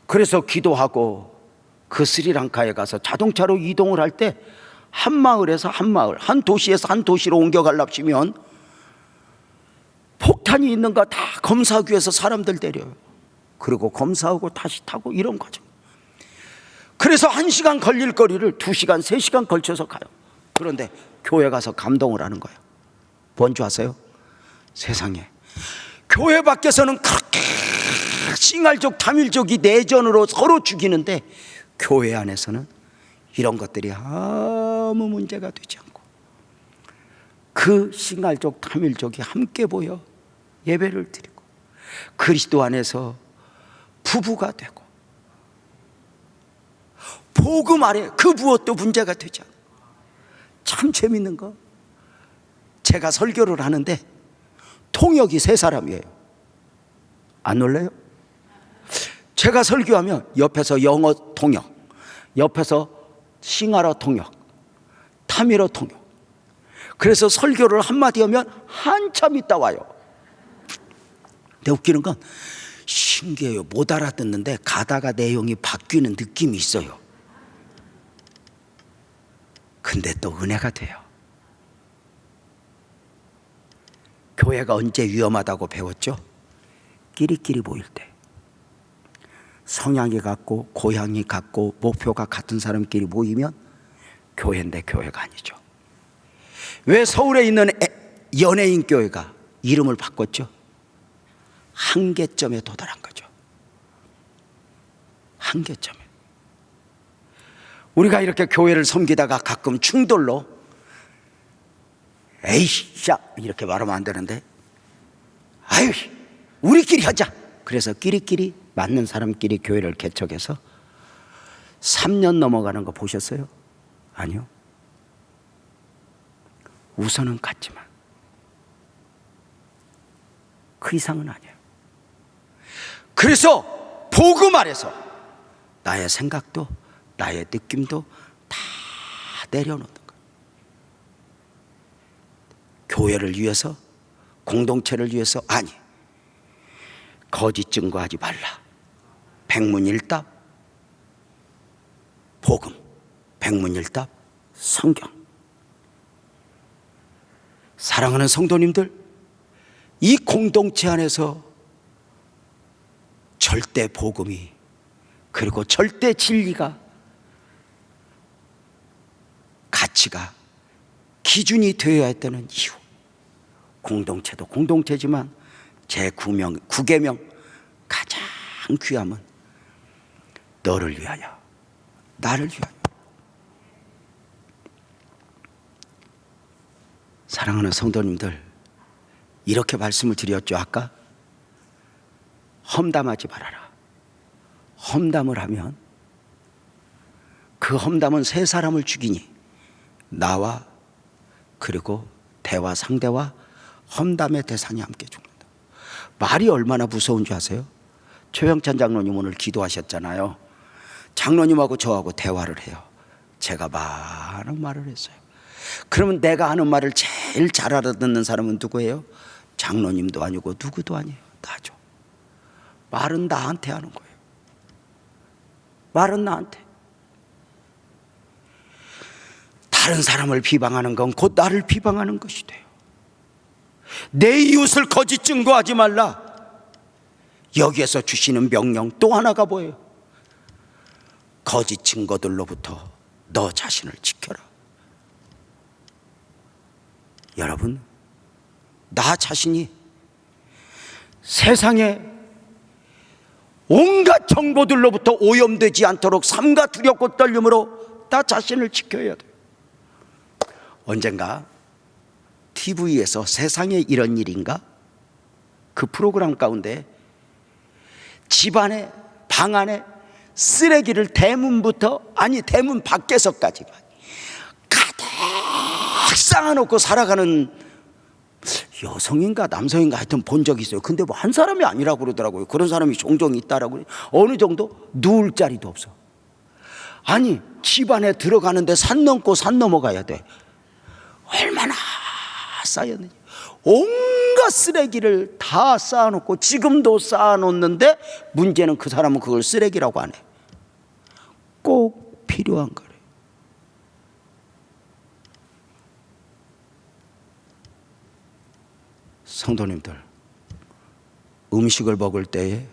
그래서 기도하고 그 스리랑카에 가서 자동차로 이동을 할 때 한 마을에서 한 마을, 한 도시에서 한 도시로 옮겨가려고 하면 폭탄이 있는가 다 검사하기 위해서 사람들 데려요. 그리고 검사하고 다시 타고 이런 거죠. 그래서 1시간 걸릴 거리를 2시간, 3시간 걸쳐서 가요. 그런데 교회 가서 감동을 하는 거예요. 뭔지 아세요? 세상에 교회 밖에서는 그렇게 싱갈족, 타밀족이 내전으로 서로 죽이는데 교회 안에서는 이런 것들이 아무 문제가 되지 않고 그 싱갈족, 타밀족이 함께 모여 예배를 드리고 그리스도 안에서 부부가 되고 복음 아래 그 무엇도 문제가 되지 않고. 참 재밌는 거, 제가 설교를 하는데 통역이 3사람이에요. 안 놀래요? 제가 설교하면 옆에서 영어 통역, 옆에서 싱하러 통역, 타밀어 통역. 그래서 설교를 한마디 하면 한참 있다 와요. 근데 웃기는 건 신기해요. 못 알아듣는데 가다가 내용이 바뀌는 느낌이 있어요. 근데 또 은혜가 돼요. 교회가 언제 위험하다고 배웠죠? 끼리끼리 모일 때. 성향이 같고 고향이 같고 목표가 같은 사람끼리 모이면 교회인데 교회가 아니죠. 왜 서울에 있는 연예인 교회가 이름을 바꿨죠? 한계점에 도달한 거죠. 한계점에. 우리가 이렇게 교회를 섬기다가 가끔 충돌로 에이씨 이렇게 말하면 안 되는데 아유 우리끼리 하자 그래서 끼리끼리 맞는 사람끼리 교회를 개척해서 3년 넘어가는 거 보셨어요? 아니요. 우선은 갔지만 그 이상은 아니에요. 그래서 복음 아래서 나의 생각도 나의 느낌도 다 내려놓는 거예요. 교회를 위해서, 공동체를 위해서, 아니, 거짓 증거하지 말라. 백문일답 복음, 백문일답 성경. 사랑하는 성도님들, 이 공동체 안에서 절대 복음이, 그리고 절대 진리가, 가치가 기준이 되어야 했다는 이유. 공동체도 공동체지만 제9계명 가장 귀함은 너를 위하여, 나를 위하여. 사랑하는 성도님들, 이렇게 말씀을 드렸죠. 아까 험담하지 말아라. 험담을 하면 그 험담은 세 사람을 죽이니 나와 그리고 대화 상대와 험담의 대상이 함께 죽는다. 말이 얼마나 무서운 줄 아세요? 최영찬 장로님 오늘 기도하셨잖아요. 장로님하고 저하고 대화를 해요. 제가 많은 말을 했어요. 그러면 내가 하는 말을 제일 잘 알아듣는 사람은 누구예요? 장로님도 아니고 누구도 아니에요. 나죠. 말은 나한테 하는 거예요. 말은 나한테. 다른 사람을 비방하는 건 곧 나를 비방하는 것이 돼요. 내 이웃을 거짓 증거하지 말라. 여기에서 주시는 명령 또 하나가 뭐예요? 거짓 증거들로부터 너 자신을 지켜라. 여러분, 나 자신이 세상에 온갖 정보들로부터 오염되지 않도록 삼가 두렵고 떨림으로 나 자신을 지켜야 돼요. 언젠가 TV에서 세상에 이런 일인가? 그 프로그램 가운데 집안에, 방 안에 쓰레기를 대문부터, 아니 대문 밖에서까지 가득 쌓아놓고 살아가는 여성인가 남성인가 하여튼 본 적이 있어요. 근데 뭐 한 사람이 아니라고 그러더라고요. 그런 사람이 종종 있다라고. 어느 정도 누울 자리도 없어. 아니 집안에 들어가는데 산 넘고 산 넘어가야 돼. 얼마나 쌓였는지. 온갖 쓰레기를 다 쌓아놓고 지금도 쌓아놓는데 문제는 그 사람은 그걸 쓰레기라고 안 해. 꼭 필요한 거래. 성도님들, 음식을 먹을 때에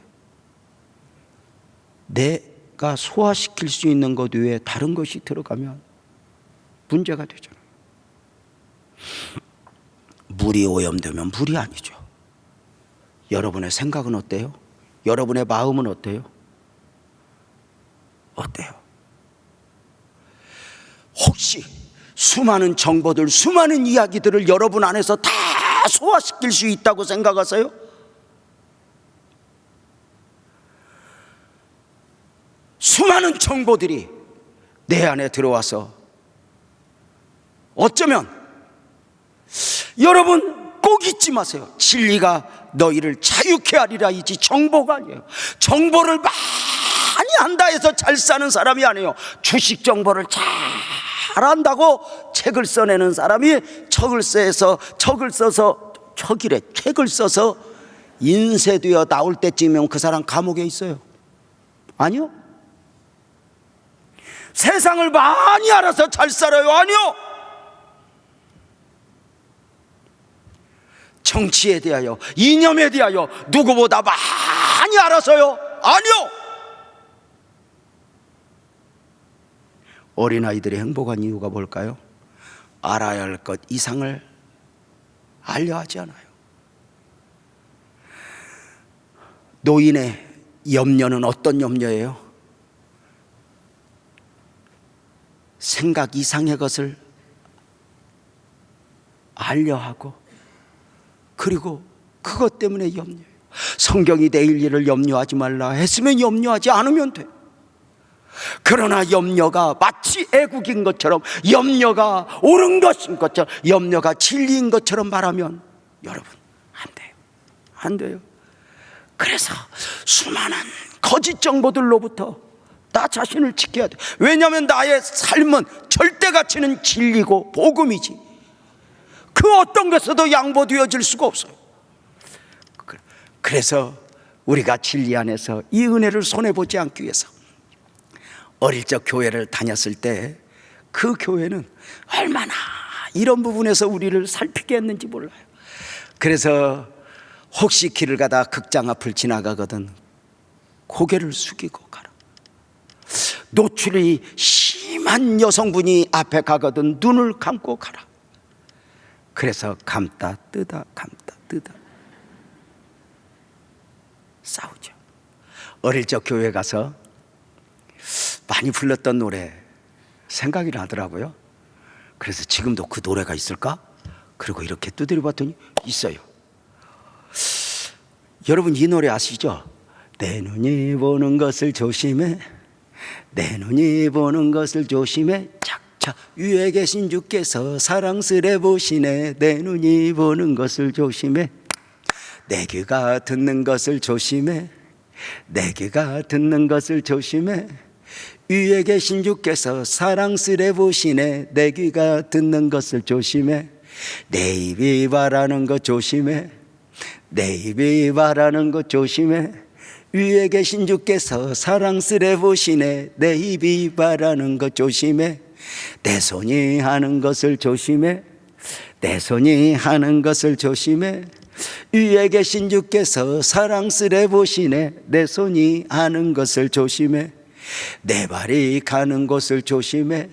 내가 소화시킬 수 있는 것 외에 다른 것이 들어가면 문제가 되잖아요. 물이 오염되면 물이 아니죠. 여러분의 생각은 어때요? 여러분의 마음은 어때요? 어때요? 혹시 수많은 정보들, 수많은 이야기들을 여러분 안에서 다 소화시킬 수 있다고 생각하세요? 수많은 정보들이 내 안에 들어와서 어쩌면 여러분 꼭 잊지 마세요. 진리가 너희를 자유케 하리라 이지 정보가 아니에요. 정보를 많이 안다 해서 잘 사는 사람이 아니에요. 주식 정보를 잘 안다고 책을 써내는 사람이 책을 써서 인쇄되어 나올 때쯤이면 그 사람 감옥에 있어요. 아니요. 세상을 많이 알아서 잘 살아요. 아니요. 정치에 대하여, 이념에 대하여 누구보다 많이 알아서요? 아니요. 어린아이들이 행복한 이유가 뭘까요? 알아야 할 것 이상을 알려 하지 않아요. 노인의 염려는 어떤 염려예요? 생각 이상의 것을 알려 하고, 그리고 그것 때문에 염려해요. 성경이 내일 일을 염려하지 말라 했으면 염려하지 않으면 돼. 그러나 염려가 마치 애국인 것처럼, 염려가 옳은 것인 것처럼, 염려가 진리인 것처럼 말하면 여러분 안 돼요. 안 돼요. 그래서 수많은 거짓 정보들로부터 나 자신을 지켜야 돼. 왜냐하면 나의 삶은 절대 가치는 진리고 복음이지, 그 어떤 것에도 양보되어질 수가 없어요. 그래서 우리가 진리 안에서 이 은혜를 손해보지 않기 위해서 어릴 적 교회를 다녔을 때 그 교회는 얼마나 이런 부분에서 우리를 살피게 했는지 몰라요. 그래서 혹시 길을 가다 극장 앞을 지나가거든 고개를 숙이고 가라. 노출이 심한 여성분이 앞에 가거든 눈을 감고 가라. 그래서 감다 뜨다 감다 뜨다 싸우죠. 어릴 적 교회 가서 많이 불렀던 노래 생각이 나더라고요. 그래서 지금도 그 노래가 있을까? 그리고 이렇게 두드려 봤더니 있어요. 여러분 이 노래 아시죠? 내 눈이 보는 것을 조심해, 내 눈이 보는 것을 조심해, 자, 위에 계신 주께서 사랑스레 보시네. 내 눈이 보는 것을 조심해, 내 귀가 듣는 것을 조심해, 내 귀가 듣는 것을 조심해, 위에 계신 주께서 사랑스레 보시네. 내 귀가 듣는 것을 조심해, 내 입이 말하는 것 조심해, 내 입이 말하는 것 조심해, 위에 계신 주께서 사랑스레 보시네. 내 입이 말하는 것 조심해, 내 손이 하는 것을 조심해, 내 손이 하는 것을 조심해, 위에 계신 주께서 사랑스레 보시네. 내 손이 하는 것을 조심해, 내 발이 가는 곳을 조심해,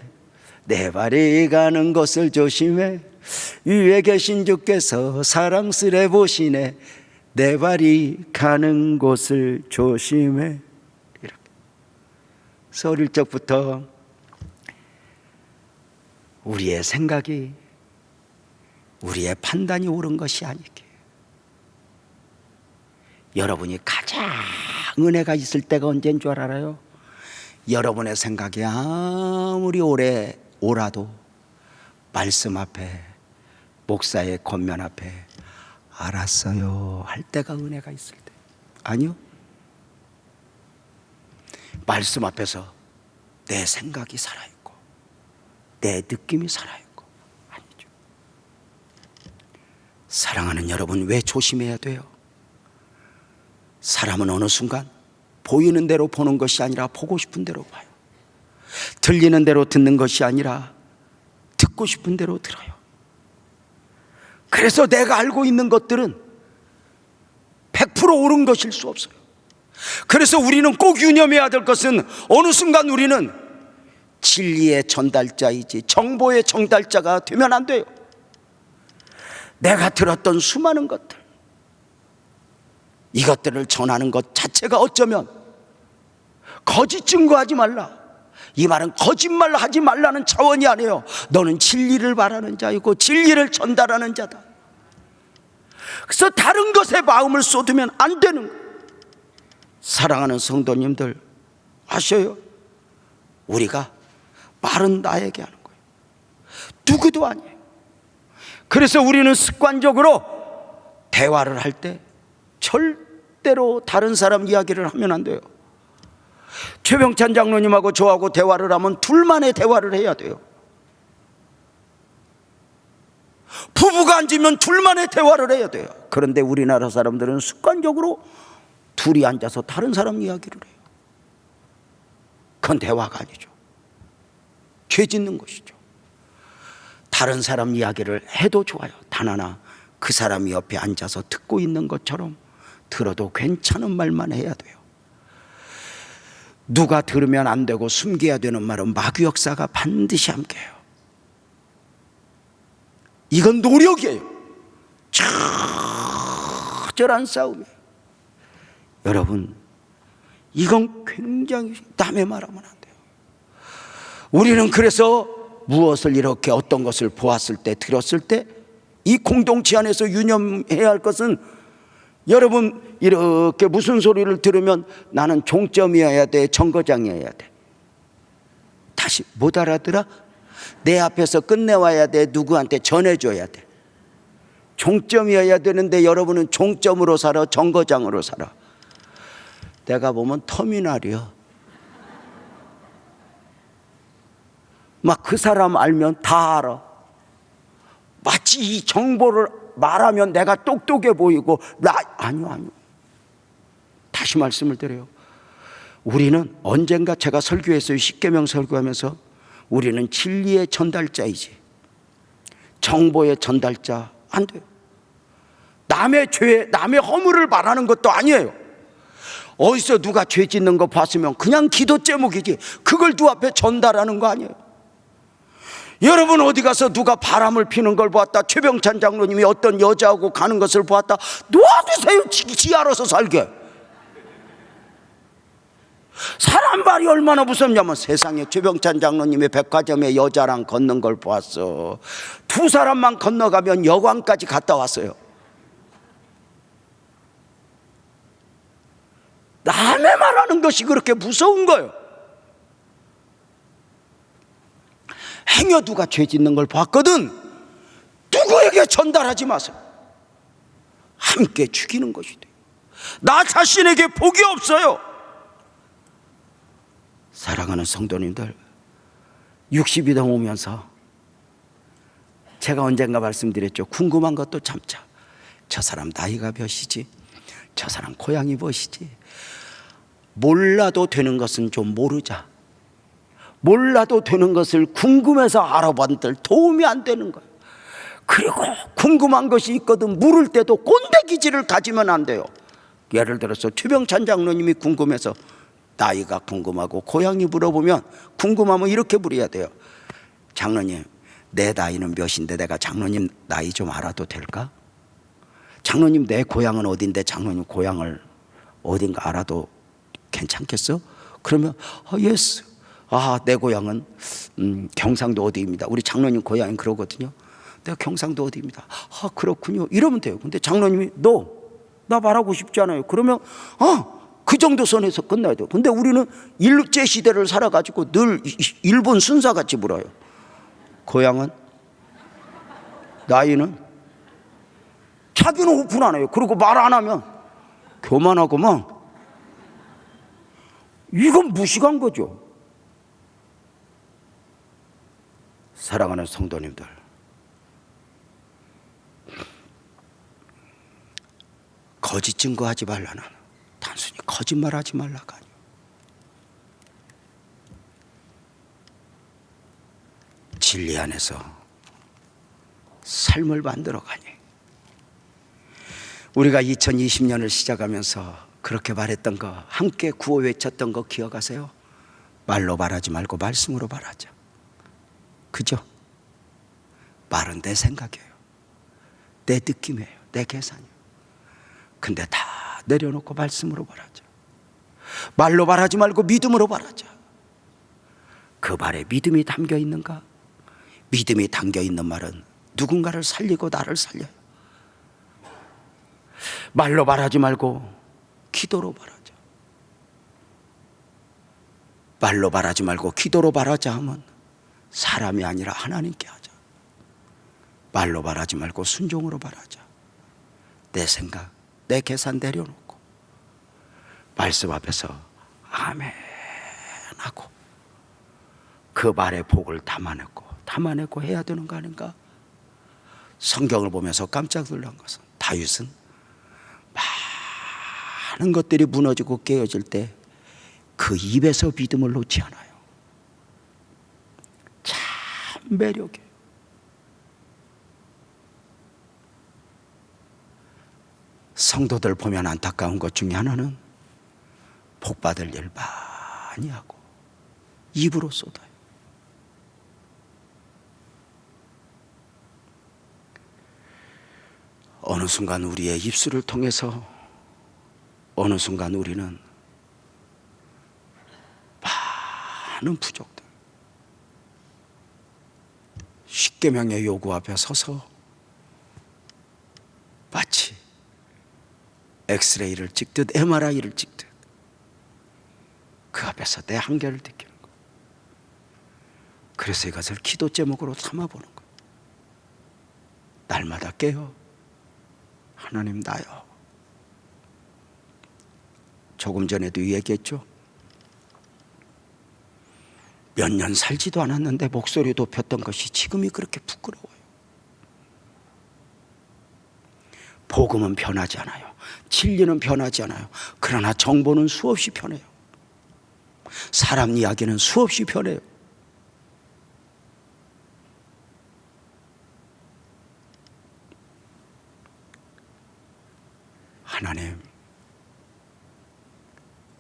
내 발이 가는 곳을 조심해, 위에 계신 주께서 사랑스레 보시네. 내 발이 가는 곳을 조심해. 이렇게. 그래서 어릴 적부터 우리의 생각이, 우리의 판단이 옳은 것이 아니게, 여러분이 가장 은혜가 있을 때가 언제인 줄 알아요? 여러분의 생각이 아무리 오래 오라도 말씀 앞에, 목사의 권면 앞에 알았어요 할 때가 은혜가 있을 때. 아니요, 말씀 앞에서 내 생각이 살아있고 내 느낌이 살아있고. 아니죠. 사랑하는 여러분, 왜 조심해야 돼요? 사람은 어느 순간 보이는 대로 보는 것이 아니라 보고 싶은 대로 봐요. 들리는 대로 듣는 것이 아니라 듣고 싶은 대로 들어요. 그래서 내가 알고 있는 것들은 100% 옳은 것일 수 없어요. 그래서 우리는 꼭 유념해야 될 것은 어느 순간 우리는 진리의 전달자이지 정보의 전달자가 되면 안 돼요. 내가 들었던 수많은 것들, 이것들을 전하는 것 자체가 어쩌면 거짓 증거하지 말라, 이 말은 거짓말 하지 말라는 차원이 아니에요. 너는 진리를 말하는 자이고 진리를 전달하는 자다. 그래서 다른 것에 마음을 쏟으면 안 되는 거예요. 사랑하는 성도님들 아셔요? 우리가 말은 나에게 하는 거예요. 누구도 아니에요. 그래서 우리는 습관적으로 대화를 할 때 절대로 다른 사람 이야기를 하면 안 돼요. 최병찬 장로님하고 저하고 대화를 하면 둘만의 대화를 해야 돼요. 부부가 앉으면 둘만의 대화를 해야 돼요. 그런데 우리나라 사람들은 습관적으로 둘이 앉아서 다른 사람 이야기를 해요. 그건 대화가 아니죠. 죄 짓는 것이죠. 다른 사람 이야기를 해도 좋아요. 단 하나 그 사람이 옆에 앉아서 듣고 있는 것처럼 들어도 괜찮은 말만 해야 돼요. 누가 들으면 안 되고 숨겨야 되는 말은 마귀 역사가 반드시 함께해요. 이건 노력이에요. 처절한 싸움이에요. 여러분, 이건 굉장히 남의 말하면 안 돼요. 우리는 그래서 무엇을 이렇게 어떤 것을 보았을 때, 들었을 때 이 공동체 안에서 유념해야 할 것은 여러분 이렇게 무슨 소리를 들으면 나는 종점이어야 돼, 정거장이어야 돼. 다시 못 알아들어? 내 앞에서 끝내와야 돼, 누구한테 전해줘야 돼. 종점이어야 되는데 여러분은 종점으로 살아, 정거장으로 살아. 내가 보면 터미널이요. 막 그 사람 알면 다 알아. 마치 이 정보를 말하면 내가 똑똑해 보이고 아니요. 다시 말씀을 드려요. 우리는 언젠가 제가 설교했어요. 십계명 설교하면서 우리는 진리의 전달자이지 정보의 전달자 안 돼요. 남의 죄, 남의 허물을 말하는 것도 아니에요. 어디서 누가 죄 짓는 거 봤으면 그냥 기도 제목이지 그걸 누구 앞에 전달하는 거 아니에요. 여러분 어디 가서 누가 바람을 피는 걸 보았다, 최병찬 장로님이 어떤 여자하고 가는 것을 보았다, 놓아두세요. 지 알아서 살게. 사람 말이 얼마나 무섭냐면 세상에 최병찬 장로님의 백화점에 여자랑 걷는 걸 보았어. 두 사람만 건너가면 여관까지 갔다 왔어요. 남의 말하는 것이 그렇게 무서운 거예요. 행여 누가 죄 짓는 걸 봤거든 누구에게 전달하지 마세요. 함께 죽이는 것이 돼요. 나 자신에게 복이 없어요. 사랑하는 성도님들, 60이 넘으면서 제가 언젠가 말씀드렸죠. 궁금한 것도 참자. 저 사람 나이가 몇이지? 저 사람 고향이 무엇이지? 몰라도 되는 것은 좀 모르자. 몰라도 되는 것을 궁금해서 알아본들 도움이 안 되는 거예요. 그리고 궁금한 것이 있거든 물을 때도 꼰대기질을 가지면 안 돼요. 예를 들어서 최병찬 장로님이 궁금해서 나이가 궁금하고 고향이 물어보면 궁금하면 이렇게 물어야 돼요. 장로님, 내 나이는 몇인데 내가 장로님 나이 좀 알아도 될까? 장로님 내 고향은 어딘데 장로님 고향을 어딘가 알아도 괜찮겠어? 그러면 예스. 내 고향은 경상도 어디입니다. 우리 장로님 고향은 그러거든요. 내가 경상도 어디입니다. 그렇군요. 이러면 돼요. 근데 장로님이 나 말하고 싶지 않아요. 그러면 그 정도 선에서 끝나야 돼요. 근데 우리는 일제 시대를 살아가지고 늘 일본 순사같이 물어요. 고향은? 나이는? 자기는 오픈 안 해요. 그리고 말 안 하면 교만하고만 이건 무식한 거죠. 사랑하는 성도님들, 거짓 증거하지 말라는 단순히 거짓말하지 말라가 아니에요. 진리 안에서 삶을 만들어가니. 우리가 2020년을 시작하면서 그렇게 말했던 거, 함께 구호 외쳤던 거 기억하세요? 말로 말하지 말고 말씀으로 말하자. 그죠? 말은 내 생각이에요. 내 느낌이에요. 내 계산이에요. 근데 다 내려놓고 말씀으로 말하자. 말로 말하지 말고 믿음으로 말하자. 그 말에 믿음이 담겨 있는가? 믿음이 담겨 있는 말은 누군가를 살리고 나를 살려요. 말로 말하지 말고 기도로 말하자. 말로 말하지 말고 기도로 말하자 하면 사람이 아니라 하나님께 하자. 말로 말하지 말고 순종으로 말하자. 내 생각, 내 계산 내려놓고 말씀 앞에서 아멘 하고 그 말의 복을 담아내고 해야 되는 거 아닌가? 성경을 보면서 깜짝 놀란 것은 다윗은 많은 것들이 무너지고 깨어질 때 그 입에서 믿음을 놓지 않아요. 참 매력이에요. 성도들 보면 안타까운 것 중에 하나는 복받을 일 많이 하고 입으로 쏟아요. 어느 순간 우리의 입술을 통해서 어느 순간 우리는 많은 부족들, 십계명의 요구 앞에 서서 마치 엑스레이를 찍듯 MRI를 찍듯 그 앞에서 내 한계를 느끼는 거예요. 그래서 이것을 기도 제목으로 삼아보는 거예요. 날마다 깨어 하나님 나요. 조금 전에도 얘기했죠. 몇 년 살지도 않았는데 목소리 높였던 것이 지금이 그렇게 부끄러워요. 복음은 변하지 않아요. 진리는 변하지 않아요. 그러나 정보는 수없이 변해요. 사람 이야기는 수없이 변해요. 하나님,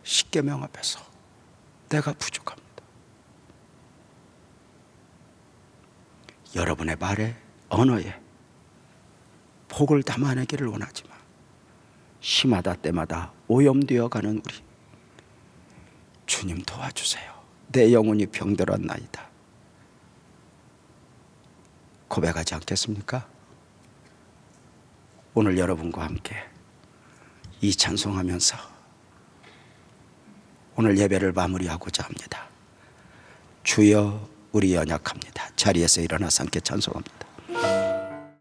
십계명 앞에서 내가 부족합니다. 여러분의 말에, 언어에 복을 담아내기를 원하지만 심하다 때마다 오염되어 가는 우리, 주님 도와주세요. 내 영혼이 병들었나이다. 고백하지 않겠습니까? 오늘 여러분과 함께 이 찬송하면서 오늘 예배를 마무리하고자 합니다. 주여 우리 연약합니다. 자리에서 일어나서 함께 찬송합니다.